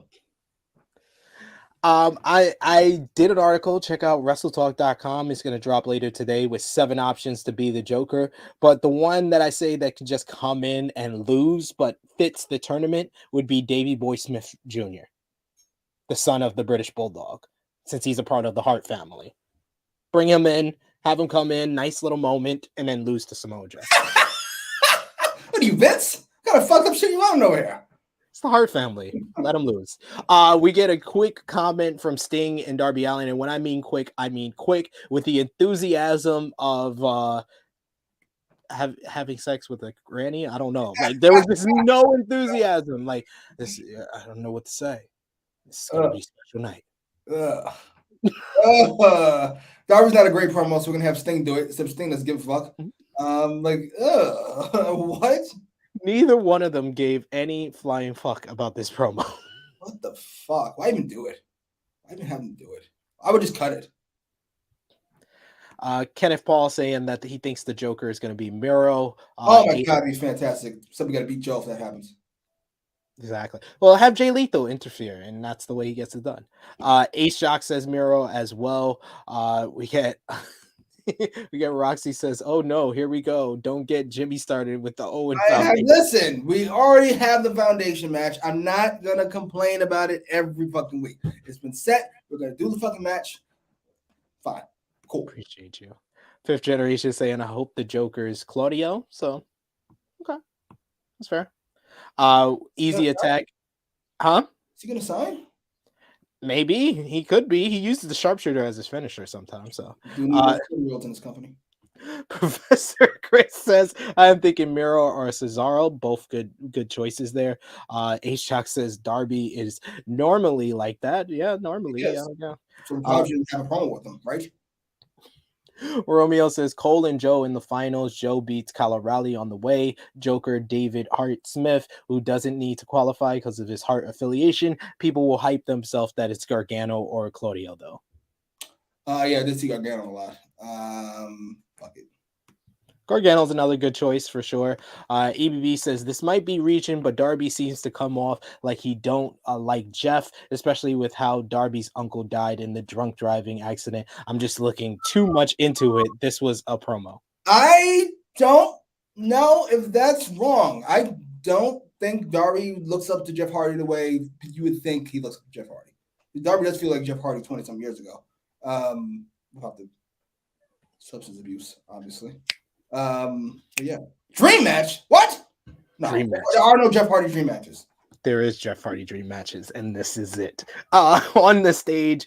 I did an article. Check out WrestleTalk.com. It's going to drop later today with 7 options to be the Joker. But the one that I say that could just come in and lose, but fits the tournament, would be Davey Boy Smith Jr., the son of the British Bulldog, since he's a part of the Hart family. Bring him in, have him come in, nice little moment, and then lose to Samoa Joe. What are you, Vince? What kind of fucked up shit you want over here? It's the Hart family. Let them lose. We get a quick comment from Sting and Darby Allin, and when I mean quick with the enthusiasm of having sex with a granny. I don't know. Like there was just no enthusiasm. Like this, I don't know what to say. This is gonna be a special night. Darby's not a great promo, so we're gonna have Sting do it. Except Sting doesn't give a fuck. What? Neither one of them gave any flying fuck about this promo. What the fuck? Why even do it? Why even have them do it? I would just cut it. Kenneth Paul saying that he thinks the Joker is going to be Miro. Oh my god, he's fantastic. Somebody got to beat Joe if that happens. Exactly. Well, have Jay Lethal interfere, and that's the way he gets it done. Ace Jock says Miro as well. We get We get Roxy says, "Oh no, here we go. Don't get Jimmy started with the Owen foundation." Listen, we already have the foundation match. I'm not gonna complain about it every fucking week. It's been set. We're gonna do the fucking match. Fine, cool. Appreciate you. Fifth Generation saying, "I hope the Joker is Claudio." So, okay, that's fair. Easy attack, huh? Is he gonna sign? Maybe he could be. He uses the sharpshooter as his finisher sometimes. So, Do need real in this company. Professor Chris says, "I'm thinking Miro or Cesaro, both good choices there." H-Shock says Darby is normally like that. Yeah, normally. Yes. Yeah. So probably shouldn't have a problem with them, right? Romeo says Cole and Joe in the finals. Joe beats Calarali on the way. Joker David Hart Smith, who doesn't need to qualify because of his Hart affiliation. People will hype themselves that it's Gargano or Claudio, though. Yeah, I did see Gargano a lot. Fuck it. Gargano's another good choice for sure. EBB says this might be reaching, but Darby seems to come off like he don't like Jeff, especially with how Darby's uncle died in the drunk driving accident. I'm just looking too much into it. This was a promo. I don't know if that's wrong. I don't think Darby looks up to Jeff Hardy the way you would think he looks up to Jeff Hardy. Darby does feel like Jeff Hardy 20-some years ago. Without the substance abuse, obviously. But yeah. Dream match? What? No, Dream match. There are no Jeff Hardy dream matches. There is Jeff Hardy dream matches, and this is it. On the stage,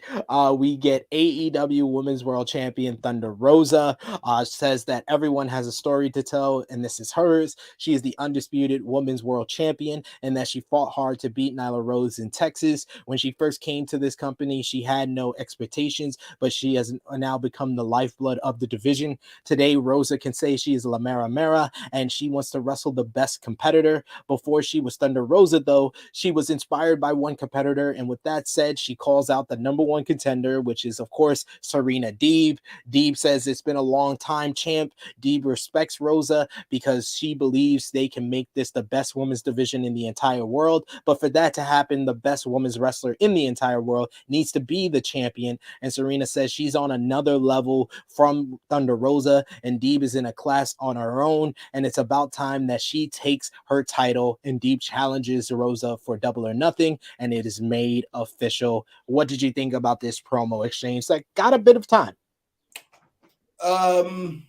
we get AEW Women's World Champion Thunder Rosa. Says that everyone has a story to tell, and this is hers. She is the undisputed Women's World Champion, and that she fought hard to beat Nyla Rose in Texas. When she first came to this company, she had no expectations, but she has now become the lifeblood of the division. Today, Rosa can say she is La Mera Mera, and she wants to wrestle the best competitor. Before she was Thunder Rosa, though, she was inspired by one competitor, and with that said, she calls out the number one contender, which is, of course, Serena Deeb. Deeb says it's been a long time, champ. Deeb respects Rosa because she believes they can make this the best women's division in the entire world, but for that to happen, the best women's wrestler in the entire world needs to be the champion, and Serena says she's on another level from Thunder Rosa, and Deeb is in a class on her own, and it's about time that she takes her title, and Deeb challenges Rosa for Double or Nothing, and it is made official. What did you think about this promo exchange that got a bit of time? It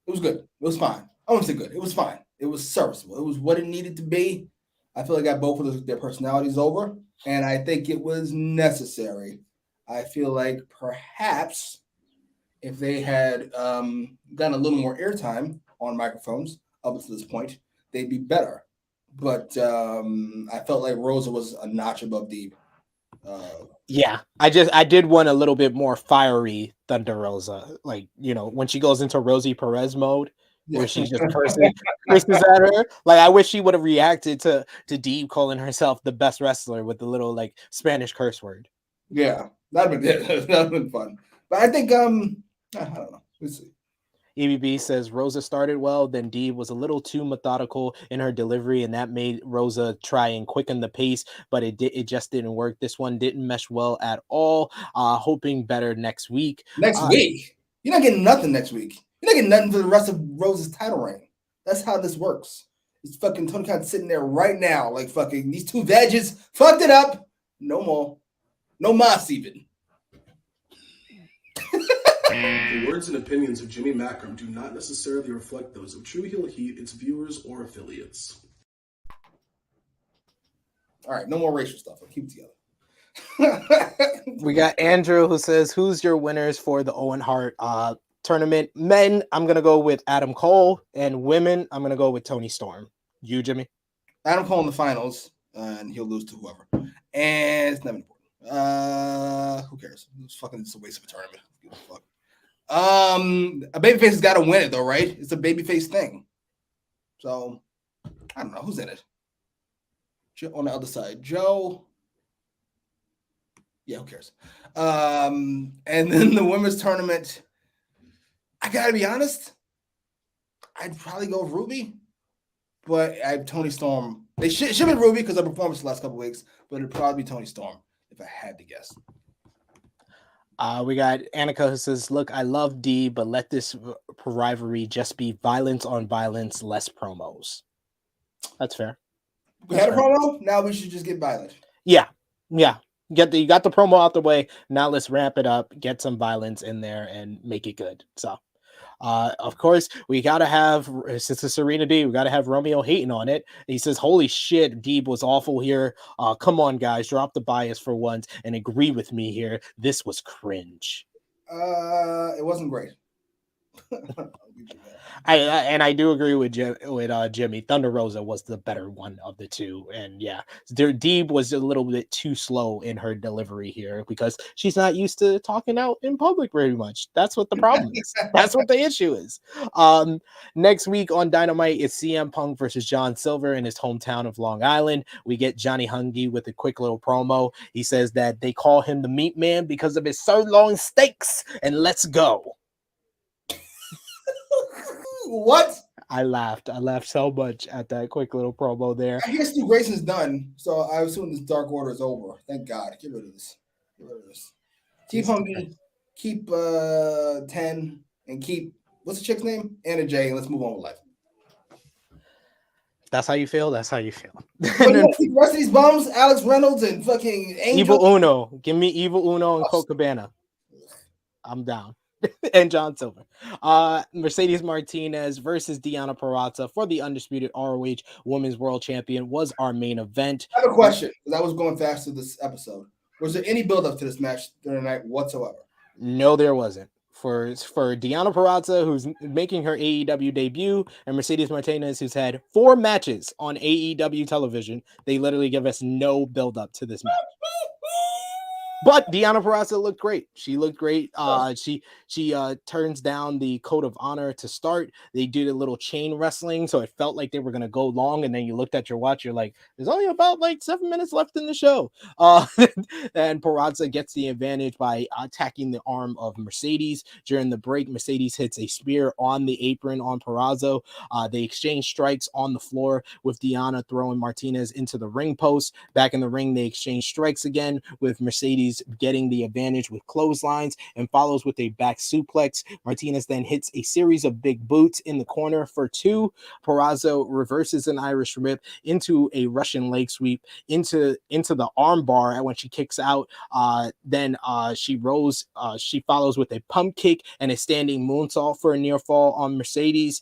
was good. It was fine. I wouldn't say good. It was fine. It was serviceable. It was what it needed to be. I feel like I got both of their personalities over, and I think it was necessary. I feel like perhaps if they had gotten a little more airtime on microphones up to this point, they'd be better. But I felt like Rosa was a notch above Deeb. Yeah, I did want a little bit more fiery Thunder Rosa, like, you know, when she goes into Rosie Perez mode, where she just curses at her. Like, I wish she would have reacted to Deeb calling herself the best wrestler with the little like Spanish curse word. Yeah, that'd been fun. But I think I don't know. Let's see. EBB says Rosa started well, then Deeb was a little too methodical in her delivery, and that made Rosa try and quicken the pace, but it just didn't work. This one didn't mesh well at all. Hoping better next week. Next week? You're not getting nothing next week. You're not getting nothing for the rest of Rosa's title reign. That's how this works. It's fucking Tony Khan sitting there right now, like fucking these two veggies fucked it up. No more. No mas even. The words and opinions of Jimmy Macram do not necessarily reflect those of True Heel Heat, its viewers, or affiliates. All right, no more racial stuff. I'll keep it together. We got Andrew who says, who's your winners for the Owen Hart tournament? Men, I'm going to go with Adam Cole, and women, I'm going to go with Toni Storm. You, Jimmy? Adam Cole in the finals, and he'll lose to whoever. And it's never important. Who cares? It's a waste of a tournament. Give a fuck. A babyface has got to win it though, right? It's a babyface thing. So I don't know who's in it. On the other side, Joe. Yeah, who cares? And then the women's tournament. I gotta be honest. I'd probably go with Ruby, but I have Toni Storm. They should be Ruby because of performance the last couple of weeks, but it'd probably be Toni Storm if I had to guess. We got Annika who says, "Look, I love D, but let this rivalry just be violence on violence, less promos." That's fair. We had a promo. Now we should just get violent. Yeah. You got the promo out the way. Now let's ramp it up, get some violence in there, and make it good. So, of course, we gotta have, since it's Serena D, we gotta have Romeo hating on it. He says, "Holy shit, Deeb was awful here. Come on, guys, drop the bias for once and agree with me here. This was cringe." It wasn't great. I do agree with Jimmy. Thunder Rosa was the better one of the two, and yeah, Deeb was a little bit too slow in her delivery here because she's not used to talking out in public very much. That's what the problem is. That's what the issue is. Next week on Dynamite, it's CM Punk versus John Silver in his hometown of Long Island. We get Johnny Hungy with a quick little promo. He says that they call him the Meat Man because of his sirloin steaks, and let's go. What? I laughed so much at that quick little promo there. I hear Stu Grayson's done, so I assume this Dark Order is over. Thank God. Get rid of this. Keep Hungy, keep 10, and keep, what's the chick's name? Anna Jay, and let's move on with life. That's how you feel? That's how you feel. And then, the rest of these bums, Alex Reynolds and fucking Angel. Evil Uno. Give me Evil Uno and Colt Cabana. I'm down. And John Silver. Mercedes Martinez versus Deonna Purrazzo for the undisputed ROH Women's World Champion was our main event. I have a question, because I was going fast through this episode. Was there any build-up to this match during the night whatsoever? No, there wasn't. For Deonna Purrazzo, who's making her AEW debut, and Mercedes Martinez, who's had 4 matches on AEW television, they literally give us no build-up to this match. But Deonna Purrazzo looked great. She looked great. She turns down the code of honor to start. They did a little chain wrestling, so it felt like they were going to go long. And then you looked at your watch, you're like, there's only about 7 minutes left in the show. And Purrazzo gets the advantage by attacking the arm of Mercedes. During the break, Mercedes hits a spear on the apron on Purrazzo. They exchange strikes on the floor with Deonna throwing Martinez into the ring post. Back in the ring, they exchange strikes again with Mercedes getting the advantage with clotheslines and follows with a back suplex. Martinez then hits a series of big boots in the corner for 2. Purrazzo reverses an Irish Whip into a Russian leg sweep into the arm bar when she kicks out. Then she follows with a pump kick and a standing moonsault for a near fall on Mercedes.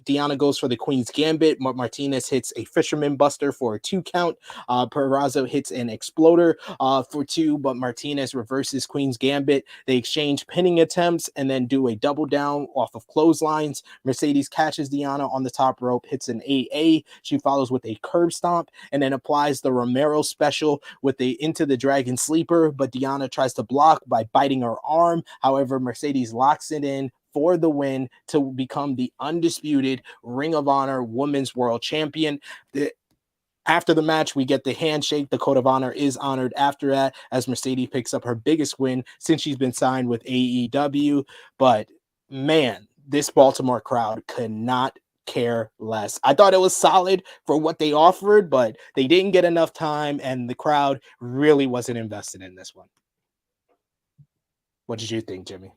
Deonna goes for the Queen's Gambit. Martinez hits a Fisherman Buster for a 2 count. Purrazzo hits an Exploder for 2, but Martinez reverses Queen's Gambit. They exchange pinning attempts and then do a double down off of clotheslines. Mercedes catches Deonna on the top rope, hits an AA. She follows with a curb stomp and then applies the Romero special with the Into the Dragon Sleeper, but Deonna tries to block by biting her arm. However, Mercedes locks it in for the win to become the undisputed Ring of Honor Women's World Champion. After the match, we get the handshake. The code of honor is honored after that as Mercedes picks up her biggest win since she's been signed with AEW. But man, this Baltimore crowd could not care less. I thought it was solid for what they offered, but they didn't get enough time and the crowd really wasn't invested in this one. What did you think, Jimmy?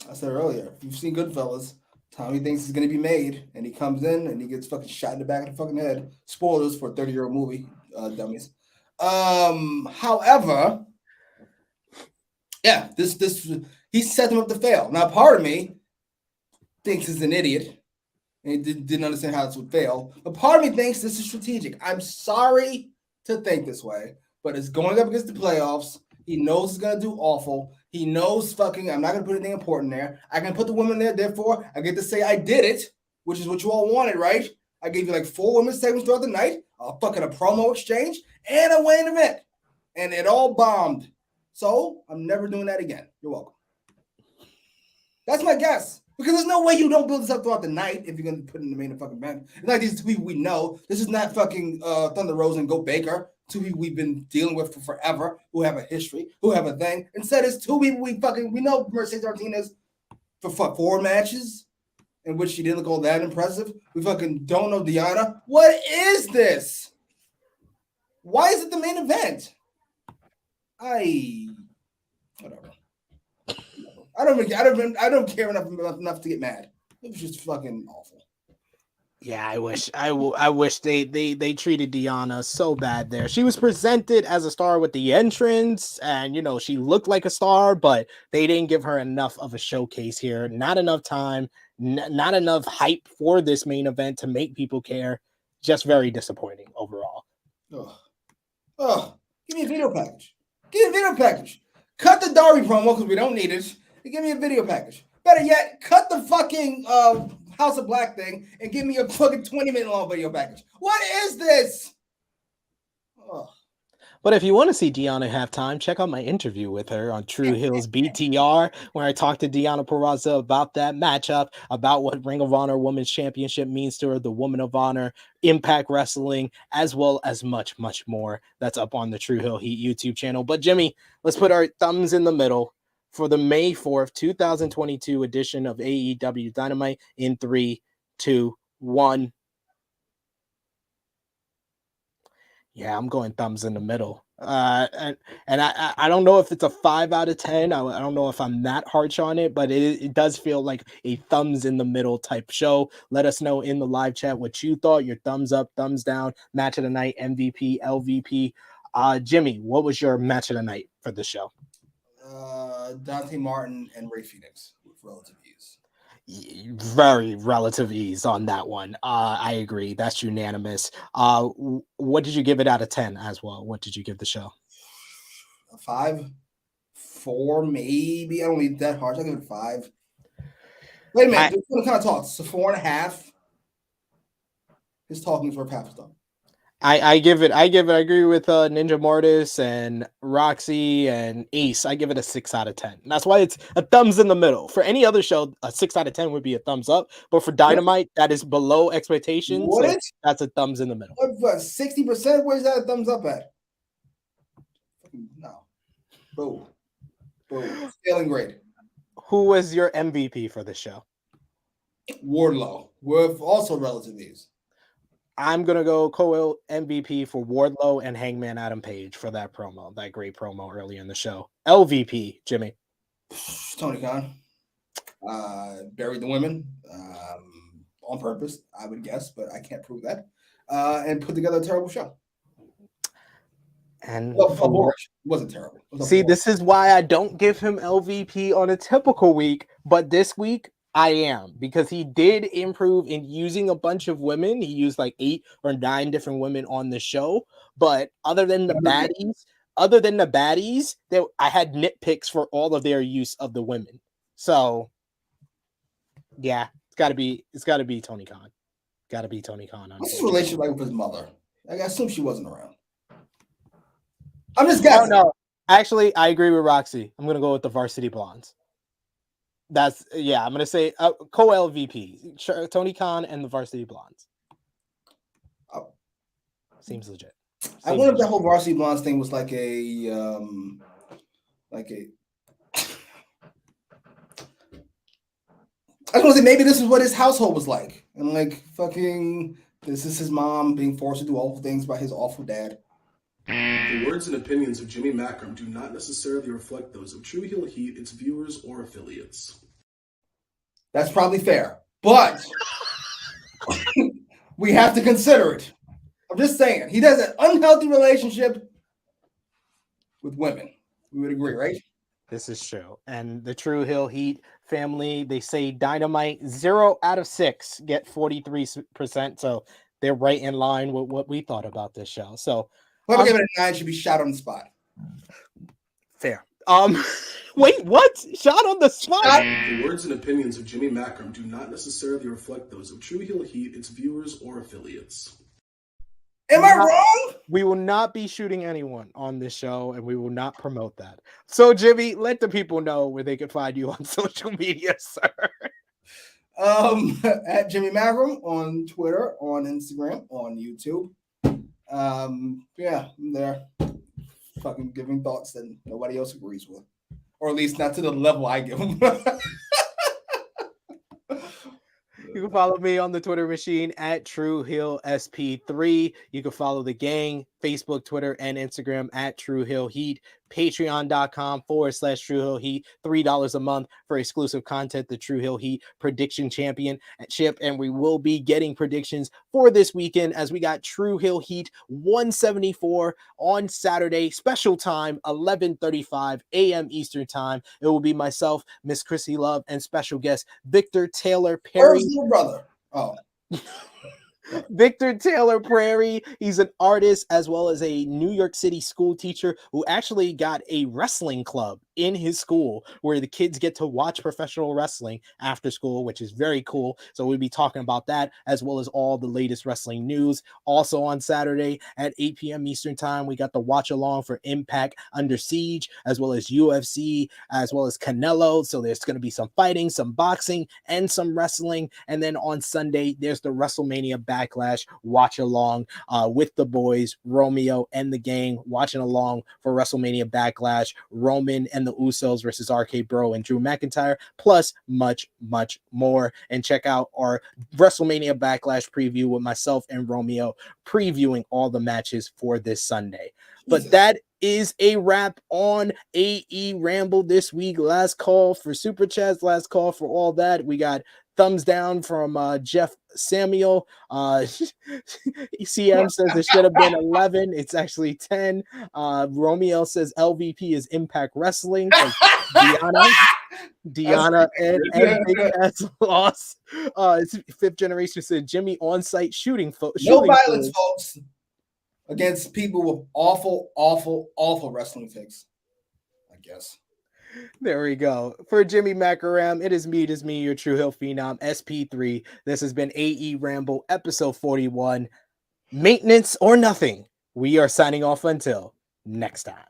I said earlier, if you've seen Goodfellas, Tommy thinks it's going to be made, and he comes in and he gets fucking shot in the back of the fucking head. Spoilers for a 30-year-old movie, dummies. However, yeah, this he set them up to fail. Now, part of me thinks he's an idiot and he didn't understand how this would fail, but part of me thinks this is strategic. I'm sorry to think this way, but it's going up against the playoffs. He knows he's going to do awful. He knows fucking, I'm not going to put anything important there. I can put the women there, therefore, I get to say I did it, which is what you all wanted, right? I gave you 4 women's segments throughout the night, a promo exchange, and a main event. And it all bombed. So, I'm never doing that again. You're welcome. That's my guess. Because there's no way you don't build this up throughout the night if you're going to put in the main fucking event. It's like these 2 people we know. This is not fucking Thunder Rosa and Go Baker. 2 people we've been dealing with for forever, who have a history, who have a thing. Instead, it's 2 people we know Mercedes Martinez for 4 matches in which she didn't look all that impressive. We fucking don't know Deonna. What is this? Why is it the main event? Whatever. I don't care enough to get mad. It was just fucking awful. Yeah, I wish they treated Deonna so bad there. She was presented as a star with the entrance, and she looked like a star, but they didn't give her enough of a showcase here. Not enough time, not enough hype for this main event to make people care. Just very disappointing overall. Give me a video package. Cut the Darby promo because we don't need it. And give me a video package. Better yet, cut the fucking House of Black thing and give me a fucking 20-minute long video package. What is this? But if you want to see Deonna have time, check out my interview with her on True Hills BTR, where I talked to Deonna Purrazzo about that matchup, about what Ring of Honor Women's Championship means to her, the Woman of Honor, Impact Wrestling, as well as much, much more. That's up on the True Hill Heat YouTube channel. But Jimmy, let's put our thumbs in the middle for the May 4th, 2022 edition of AEW Dynamite in 3, 2, 1. Yeah, I'm going thumbs in the middle. And I don't know if it's a 5 out of 10. I don't know if I'm that harsh on it, but it does feel like a thumbs in the middle type show. Let us know in the live chat what you thought. Your thumbs up, thumbs down, match of the night, MVP, LVP. Jimmy, what was your match of the night for the show? Dante Martin and Ray Fenix with relative ease. Very relative ease on that one. I agree. That's unanimous. What did you give it out of 10 as well? What did you give the show? A 5, 4, maybe. I don't need that harsh. I'll give it a 5. Wait a minute. What kind of talk? It's a 4.5. His talking is worth half a star. I agree with Ninja Mortis and Roxy and Ace. I give it a 6 out of 10. And that's why it's a thumbs in the middle. For any other show, a 6 out of 10 would be a thumbs up. But for Dynamite, that is below expectations. So that's a thumbs in the middle. What, 60%? Where's that a thumbs up at? No. Boom. Scaling grade. Who was your MVP for the show? Wardlow. With also relative ease. I'm going to go co-MVP for Wardlow and Hangman Adam Page for that promo, that great promo earlier in the show. LVP, Jimmy. Tony Khan. Buried the women on purpose, I would guess, but I can't prove that. And put together a terrible show. And it wasn't terrible. This is why I don't give him LVP on a typical week, but this week, I am, because he did improve in using a bunch of women. He used like 8 or 9 different women on the show. But other than the baddies, I had nitpicks for all of their use of the women. So yeah, it's gotta be Tony Khan. Gotta be Tony Khan. What's his relationship like with his mother? I assume she wasn't around. I'm just guessing. No. Actually, I agree with Roxy. I'm gonna go with the Varsity Blondes. I'm gonna say co-LVP, Tony Khan and the Varsity Blondes. Oh, seems legit. I wonder if that whole Varsity Blondes thing was like a. I was gonna say maybe this is what his household was like, and like fucking, this is his mom being forced to do awful things by his awful dad. The words and opinions of Jimmy Macram do not necessarily reflect those of True Heel Heat, its viewers, or affiliates. That's probably fair, but we have to consider it. I'm just saying, he has an unhealthy relationship with women. We would agree, right? This is true. And the True Hill Heat family, they say Dynamite 0 out of 6 get 43%. So they're right in line with what we thought about this show. So whoever gave it a 9 should be shot on the spot. Fair. Wait, what? Shot on the spot? The words and opinions of Jimmy Macram do not necessarily reflect those of True Heel Heat, its viewers, or affiliates. Am I wrong? We will not be shooting anyone on this show, and we will not promote that. So, Jimmy, let the people know where they can find you on social media, sir. At Jimmy Macram on Twitter, on Instagram, on YouTube. I'm there. Fucking giving thoughts that nobody else agrees with, or at least not to the level I give them. You can follow me on the Twitter machine at True Hill SP3. You can follow the gang Facebook, Twitter, and Instagram at True Hill Heat. Patreon.com/True Hill Heat. $3 a month for exclusive content. The True Hill Heat Prediction Championship, and we will be getting predictions for this weekend as we got True Hill Heat 174 on Saturday, special time 11:35 a.m. Eastern time. It will be myself, Miss Chrissy Love, and special guest Victor Taylor Perry. Where's your brother? Oh. Victor Taylor Prairie. He's an artist as well as a New York City school teacher who actually got a wrestling club in his school where the kids get to watch professional wrestling after school, which is very cool. So we'll be talking about that as well as all the latest wrestling news. Also on Saturday at 8 p.m. Eastern time, we got the watch along for Impact Under Siege, as well as UFC, as well as Canelo. So there's going to be some fighting, some boxing, and some wrestling. And then on Sunday, there's the WrestleMania Backlash watch along with the boys, Romeo and the gang, watching along for WrestleMania Backlash, Roman and the Usos versus RK Bro and Drew McIntyre, plus much, much more. And check out our WrestleMania Backlash preview with myself and Romeo previewing all the matches for this Sunday. But that is a wrap on AEWramble this week. Last call for Super Chats, last call for all that. We got thumbs down from Jeff Samuel. ECM says it should have been 11. It's actually 10. Romeo says LVP is Impact Wrestling. Deonna and Big Cat's loss. It's Fifth Generation said Jimmy on-site shooting. No violence, folks, against people with awful wrestling takes, I guess. There we go. For Jimmy Macram, it is me, your True Hill Phenom, SP3. This has been AEWramble, episode 41. Maintenance or nothing. We are signing off until next time.